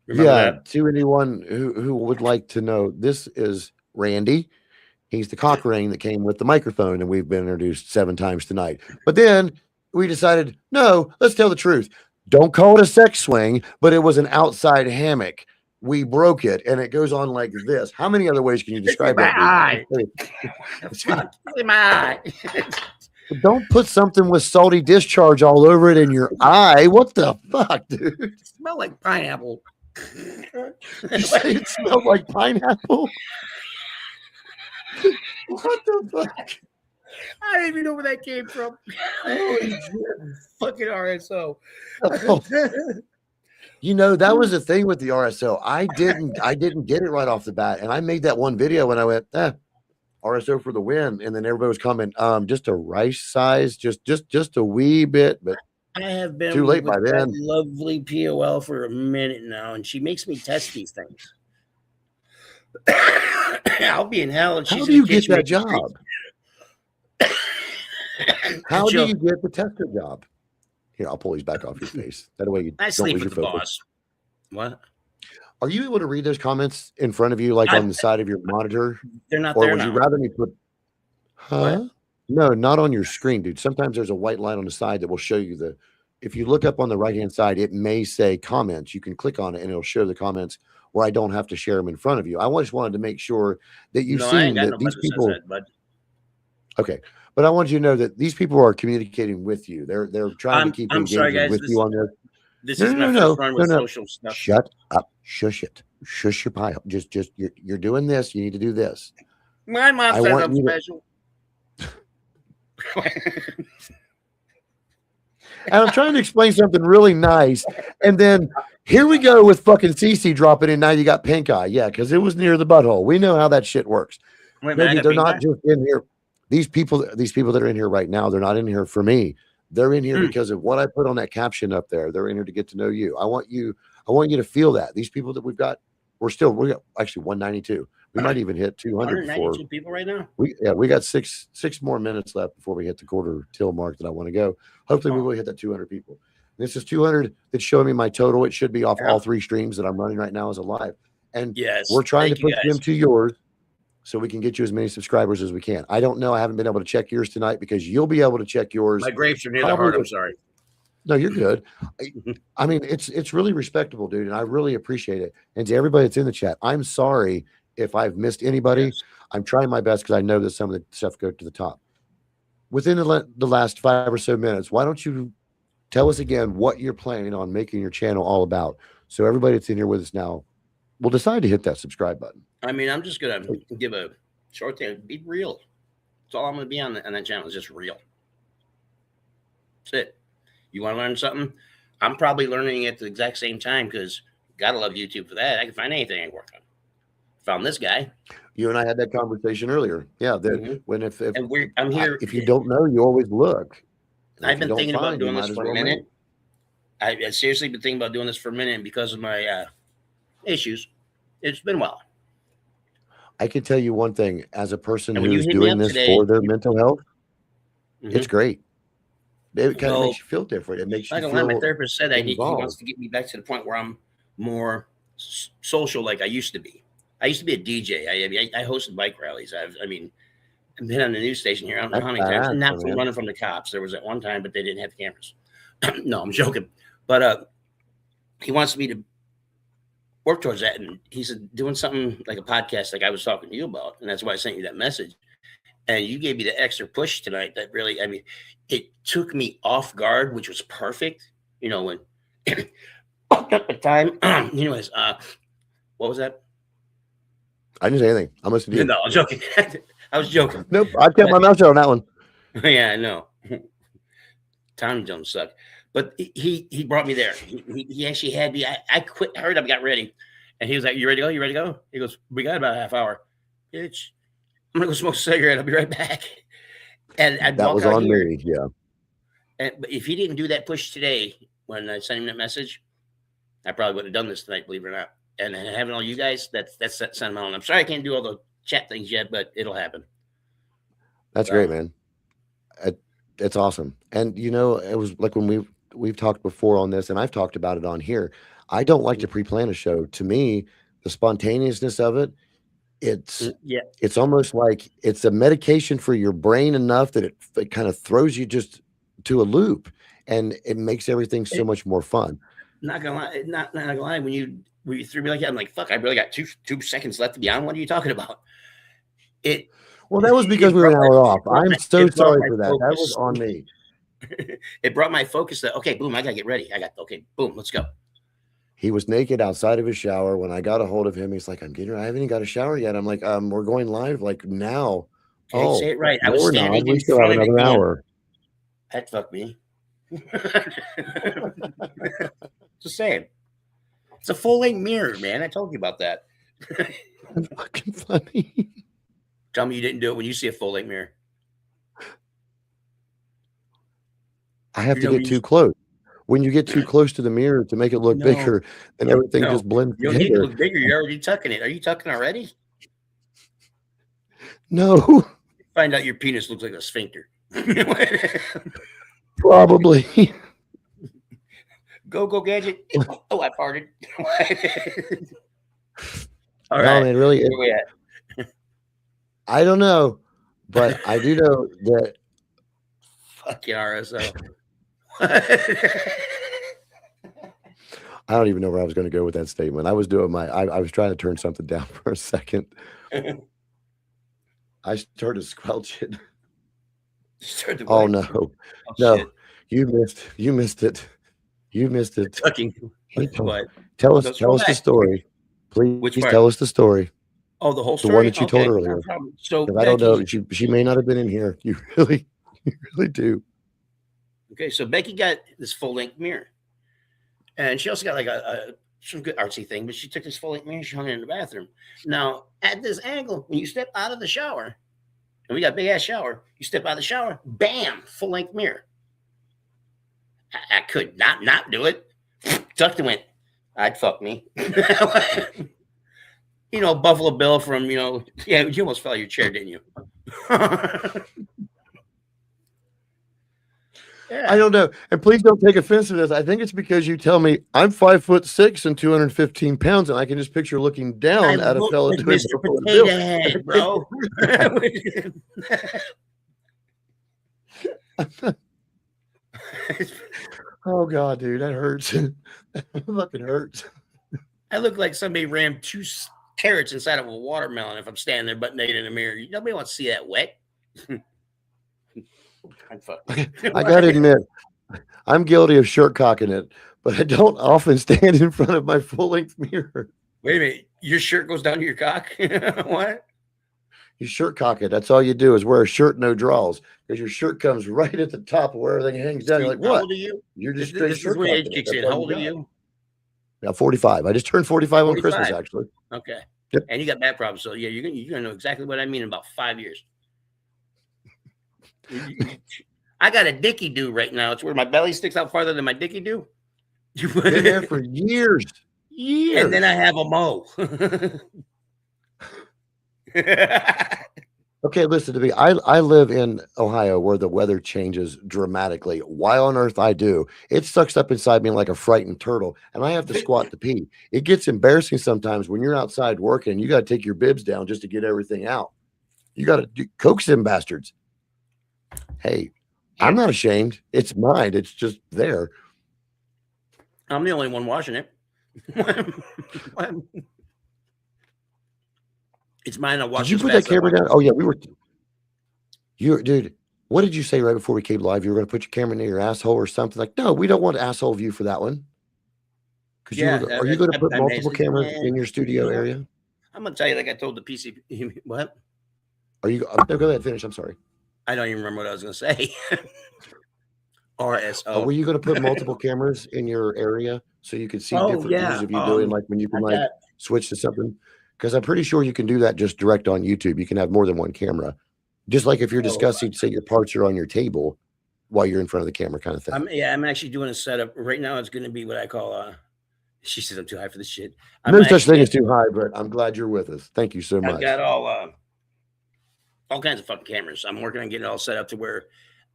Remember Yeah. that? To anyone who would like to know, this is Randy. He's the cock ring that came with the microphone, and we've been introduced 7 times tonight. But then we decided, no, let's tell the truth. Don't call it a sex swing, but it was an outside hammock. We broke it, and it goes on like this. How many other ways can you describe my that? eye. Fuck, in my eye. Don't put something with salty discharge all over it in your eye. What the fuck, dude? It smelled like pineapple. You say it smelled like pineapple? What the fuck? I don't even know where that came from. Holy shit. Fucking RSO. Oh. You know, that was the thing with the RSO. I didn't get it right off the bat. And I made that one video and I went, RSO for the win. And then everybody was commenting, just a rice size, just a wee bit, but I have been too late by with that then. lovely POL for a minute now, and she makes me test these things. I'll be in hell. And How she's do in you the get kitchen that making job? treats. How do Joe, you get the tester job? Here, I'll pull these back off your face. That way you I don't sleep lose with your the focus. boss. What? Are you able to read those comments in front of you, like on the side of your monitor? They're not Or there would you now. rather me put, What? No, not on your screen, dude. Sometimes there's a white line on the side that will show you if you look up on the right-hand side, it may say comments. You can click on it and it'll show the comments where I don't have to share them in front of you. I just wanted to make sure that you've No, I seen ain't got that no these button that people. says that, bud. Okay. But I want you to know that these people are communicating with you. They're trying to keep I'm sorry, engaging guys. with you on this. This No, is no, my no, first run with no. social stuff. Shut up. Shush it. Shush your pile. Just you're doing this. You need to do this. My mom I says want I'm you to- special. And I'm trying to explain something really nice. And then here we go with fucking CC dropping in. Now you got pink eye. Yeah, because it was near the butthole. We know how that shit works. Wait, No, man, I dude, got they're pink not eye? just in here. These people that are in here right now, they're not in here for me. They're in here because of what I put on that caption up there. They're in here to get to know you. I want you to feel that. These people that we got actually 192. We might even hit 200 before 192 people right now. we got six more minutes left before we hit the quarter till mark that I want to go. Hopefully we will hit that 200 people. This is 200 that's showing me my total. It should be off all 3 streams that I'm running right now as a live. And Yes, we're trying to thank you, push guys. them to yours so we can get you as many subscribers as we can. I don't know. I haven't been able to check yours tonight because you'll be able to check yours. My grapes are near the probably heart. I'm with- sorry. No, you're good. I mean, it's really respectable, dude, and I really appreciate it. And to everybody that's in the chat, I'm sorry if I've missed anybody. Yes. I'm trying my best because I know that some of the stuff go to the top. Within the last 5 or so minutes, why don't you tell us again what you're planning on making your channel all about? So everybody that's in here with us now will decide to hit that subscribe button. I mean, I'm just gonna give a short thing. Be real. That's all I'm going to be on that channel. It's just real. That's it. You want to learn something? I'm probably learning at the exact same time because gotta love YouTube for that. I can find anything I can work on. Found this guy. You and I had that conversation earlier. Yeah, that when I'm here. If you don't know, you always look. I've been thinking about doing this for a minute. I've seriously been thinking about doing this for a minute, and because of my issues, it's been a while. I can tell you one thing: as a person who's doing this for their mental health, it's great. It kind of makes you feel different. It makes you feel. My therapist said he wants to get me back to the point where I'm more social, like I used to be. I used to be a DJ. I hosted bike rallies. I've been on the news station here. I don't know how many times. Not from running from the cops. There was at one time, but they didn't have the cameras. No, I'm joking. But he wants me to work towards that, and he's doing something like a podcast, like I was talking to you about, and that's why I sent you that message. And you gave me the extra push tonight. That really, it took me off guard, which was perfect. When fucked up the time. Anyways, what was that? I didn't say anything. I must have. No, I'm joking. I was joking. Nope, I kept my mouth shut on that one. Yeah, I know. Tommy Jones sucked. But he brought me there. He actually had me. I quit. I hurried up, got ready. And he was like, "You ready to go? You ready to go?" He goes, "We got about a half hour. Bitch, I'm going to go smoke a cigarette. I'll be right back." And that was on me. Yeah. But if he didn't do that push today, when I sent him that message, I probably would have done this tonight, believe it or not. And having all you guys, that's sentimental. And I'm sorry I can't do all the chat things yet, but it'll happen. That's great, man. It's awesome. And it was like when we've talked before on this, and I've talked about it on here. I don't like to pre-plan a show. To me, the spontaneousness of it, it's almost like it's a medication for your brain enough that it kind of throws you just to a loop, and it makes everything so much more fun. Not gonna lie, not gonna lie. When you threw me like that, I'm like, fuck, I really got two seconds left to be on. What are you talking about? Well, that was because we were an hour off. I'm so sorry for that. That was on me. It brought my focus that, okay, boom, I gotta get ready. Okay, boom, let's go. He was naked outside of his shower. When I got a hold of him, he's like, I haven't even got a shower yet. I'm like, we're going live like now. Okay, say it right. I was standing in still have another hour. That fucked me. Just saying. It's a full-length mirror, man. I told you about that. That's fucking funny. Tell me you didn't do it when you see a full-length mirror. I have to get too close. When you get too close to the mirror to make it look bigger, then everything just blends together. You don't need to look bigger. You're already tucking it. Are you tucking already? No. Find out your penis looks like a sphincter. Probably. Go, Gadget. Oh, I farted. All right. right. Man, really, where we at? I don't know, but I do know that. Fucking RSO. I don't even know where I was going to go with that statement. I was doing I was trying to turn something down for a second. I started to squelch it. Oh no, no, shit. You missed it. You missed it. What? Tell us the story, please. Tell us the story. Oh, the whole story. The one that you told earlier. No, so I don't know. She may not have been in here. You really do. Okay, so Becky got this full-length mirror, and she also got like some good artsy thing. But she took this full-length mirror, she hung it in the bathroom. Now, at this angle, when you step out of the shower, and we got a big ass shower, you step out of the shower, bam, full-length mirror. I could not do it. Tucked and went. I'd fuck me. Buffalo Bill from you almost fell out of your chair, didn't you? Yeah. I don't know. And please don't take offense to this. I think it's because you tell me I'm 5'6" and 215 pounds, and I can just picture looking down at a fella doing Mr. Potato Head, bro. Oh God, dude, that hurts. That fucking hurts. I look like somebody rammed 2 carrots inside of a watermelon if I'm standing there butt naked in the mirror. Nobody wants to see that wet. I gotta admit, I'm guilty of shirt cocking it, but I don't often stand in front of my full-length mirror. Wait a minute, your shirt goes down to your cock? What? You shirt cock it. That's all you do is wear a shirt, no draws, because your shirt comes right at the top where everything hangs down. You're like, How what? old are you? You're just This, straight this is shirt when cocking age it. kicks That's in. all How you old are got. you? Now 45. I just turned 45 on Christmas, 45. actually. Okay. Yep. And you got back problems, so yeah, you're gonna know exactly what I mean in about 5 years. I got a dicky do right now. It's where my belly sticks out farther than my dicky do. Been there for years. Years. And then I have a mo. Okay, listen to me. I live in Ohio where the weather changes dramatically. Why on earth I do? It sucks up inside me like a frightened turtle, and I have to squat to pee. It gets embarrassing sometimes when you're outside working. You got to take your bibs down just to get everything out. You got to coax them bastards. Hey, I'm not ashamed. It's mine. It's just there. I'm the only one washing it. It's mine. I watch. Did you put that camera down? Oh yeah, we were. Dude. What did you say right before we came live? You were going to put your camera near your asshole or something? Like, no, we don't want asshole view for that one. Because are you going to put multiple cameras in your studio area? I'm going to tell you, like I told the PC. What? Are you? No, go ahead, finish. I'm sorry. I don't even remember what I was going to say. RSO. Were you going to put multiple cameras in your area so you could see different views of you doing, like when you can switch to something? Because I'm pretty sure you can do that just direct on YouTube. You can have more than one camera. Just like if you're discussing, say your parts are on your table while you're in front of the camera kind of thing. I'm actually doing a setup. Right now it's going to be what I call, she says I'm too high for this shit. No such thing as too high, but I'm glad you're with us. Thank you so much. I've got all kinds of fucking cameras. I'm working on getting it all set up to where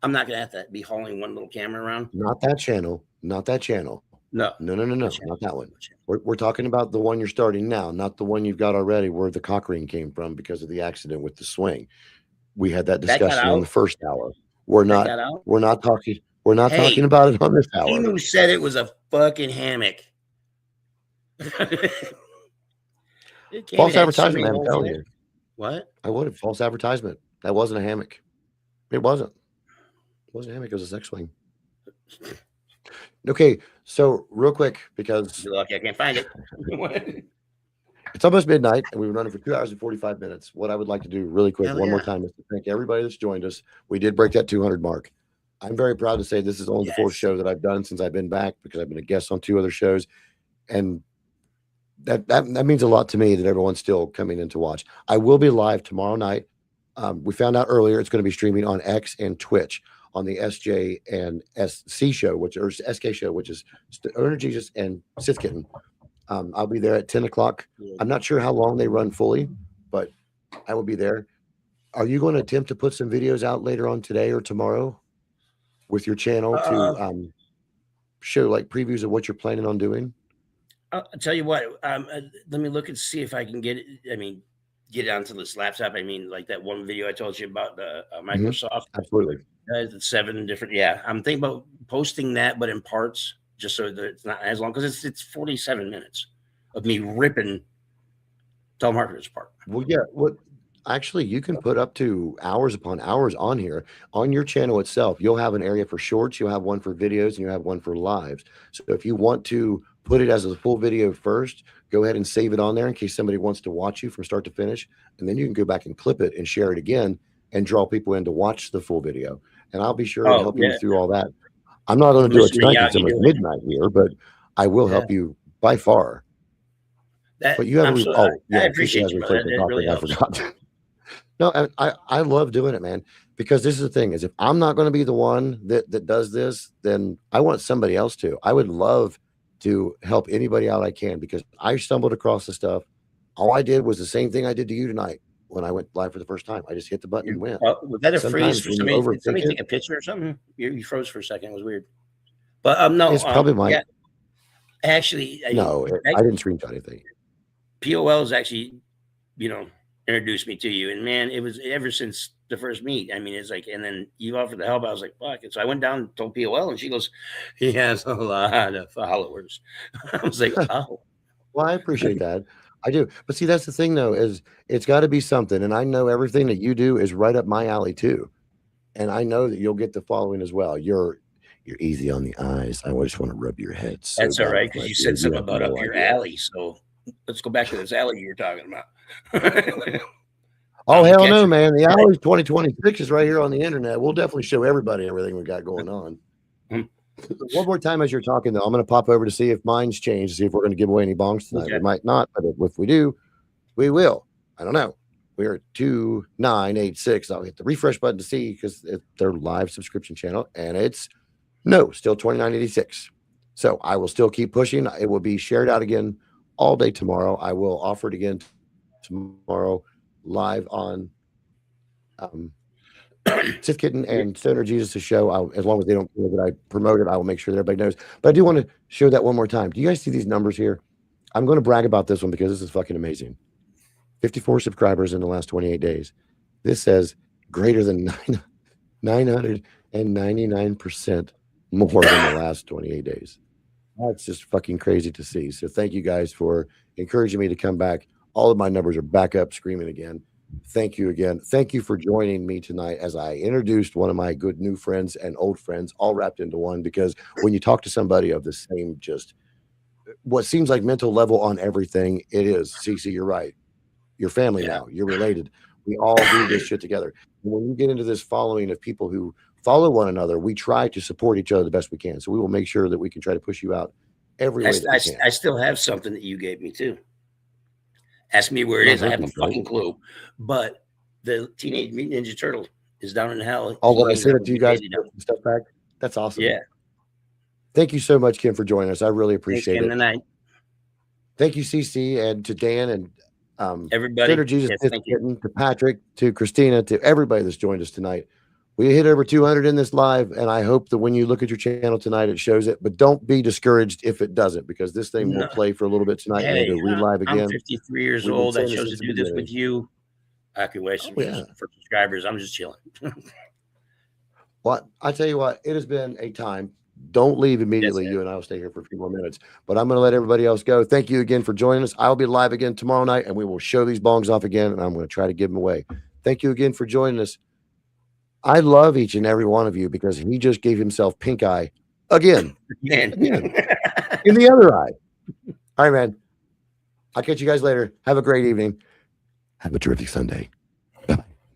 I'm not going to have to be hauling one little camera around. Not that channel. Not that channel. No. Not that one. We're talking about the one you're starting now, not the one you've got already where the cock ring came from because of the accident with the swing. We had that discussion in the first hour. We're not talking about it on this hour. You said it was a fucking hammock. False advertisement, I'm telling you. What? I would have. False advertisement. That wasn't a hammock. It wasn't. It wasn't a hammock. It was a sex swing. Okay, so real quick, because you're lucky I can't find it. It's almost midnight, and we've been running for 2 hours and 45 minutes. What I would like to do really quick, more time, is to thank everybody that's joined us. We did break that 200 mark. I'm very proud to say this is only the fourth show that I've done since I've been back, because I've been a guest on 2 other shows, and that means a lot to me that everyone's still coming in to watch. I will be live tomorrow night. We found out earlier it's going to be streaming on X and Twitch on the SJ and SC show, or SK show, which is Owner Jesus and Sith Kitten. I'll be there at 10 o'clock. I'm not sure how long they run fully, but I will be there. Are you going to attempt to put some videos out later on today or tomorrow with your channel to show like previews of what you're planning on doing? I'll tell you what, let me look and see if I can get it. I mean, get it onto this laptop. I mean, like that one video I told you about the Microsoft. Absolutely. 7 different. Yeah. I'm thinking about posting that, but in parts, just so that it's not as long, because it's 47 minutes of me ripping telemarketers apart. Well, yeah. Actually, you can put up to hours upon hours on here. On your channel itself, you'll have an area for shorts, you'll have one for videos, and you have one for lives. So if you want to put it as a full video first, go ahead and save it on there in case somebody wants to watch you from start to finish. And then you can go back and clip it and share it again and draw people in to watch the full video. And I'll be sure to help you through all that. I'm not going to do it tonight because it's midnight here, but I will help you by far. But you have I appreciate you, brother. That really helps. I forgot. No, I love doing it, man, because this is the thing is if I'm not going to be the one that does this, then I want somebody else to. I would love to help anybody out I can, because I stumbled across the stuff. All I did was the same thing I did to you tonight when I went live for the first time. I just hit the button and went. Was that a freeze for somebody? Did somebody take a picture or something? You froze for a second. It was weird. But no, it's probably mine. Yeah, actually, I didn't screenshot anything. POL is actually, introduced me to you, and man, it was ever since the first meet. I mean, it's like, and then you offered the help. I was like, fuck it. So I went down and told POL, and she goes, he has a lot of followers. I was like, oh. Well, I appreciate that. I do. But see, that's the thing though, is it's got to be something. And I know everything that you do is right up my alley too. And I know that you'll get the following as well. You're easy on the eyes. I just want to rub your head. So that's all right. Cause you said something about up your alley. So let's go back to this alley you're talking about. Oh, hell catch no, it. man. The Alley's 2026 is right here on the internet. We'll definitely show everybody everything we got going on. Mm. One more time as you're talking, though, I'm going to pop over to see if mine's changed, to see if we're going to give away any bongs tonight. Okay. We might not, but if we do, we will. I don't know. We're at 2986. I'll hit the refresh button to see because it's their live subscription channel, and it's still 2986. So I will still keep pushing. It will be shared out again all day tomorrow. I will offer it again tomorrow live on Sith Kitten and Stoner Jesus' show. As long as they don't care that I promote it, I will make sure that everybody knows. But I do want to show that one more time. Do you guys see these numbers here? I'm going to brag about this one because this is fucking amazing. 54 subscribers in the last 28 days. This says greater than 999% more than the last 28 days. That's just fucking crazy to see. So thank you guys for encouraging me to come back. All of my numbers are back up screaming again. Thank you again. Thank you for joining me tonight as I introduced one of my good new friends and old friends all wrapped into one, because when you talk to somebody of the same, just what seems like mental level on everything, it is. CC, you're right. You're family now. You're related. We all do this shit together. And when you get into this following of people who follow one another, we try to support each other the best we can. So we will make sure that we can try to push you out every way that we can. I still have something that you gave me too. Ask me where it is. I have a fucking clue. But the Teenage Mutant Ninja Turtle is down in hell. Oh, when I sent it to you guys, stuff back. That's awesome. Yeah. Thank you so much, Kim, for joining us. I really appreciate it. Tonight. Thank you, CC, and to Dan and everybody. Stoner Jesus, to Patrick, to Christina, to everybody that's joined us tonight. We hit over 200 in this live, and I hope that when you look at your channel tonight, it shows it. But don't be discouraged if it doesn't, because this thing will play for a little bit tonight and we'll relive again. I'm 53 years old. I chose to do this with you. I could wait for subscribers. I'm just chilling. Well, I tell you what, it has been a time. Don't leave immediately. You and I will stay here for a few more minutes, but I'm going to let everybody else go. Thank you again for joining us. I'll be live again tomorrow night, and we will show these bongs off again, and I'm going to try to give them away. Thank you again for joining us. I love each and every one of you because he just gave himself pink eye again. In the other eye. All right, man. I'll catch you guys later. Have a great evening. Have a terrific Sunday.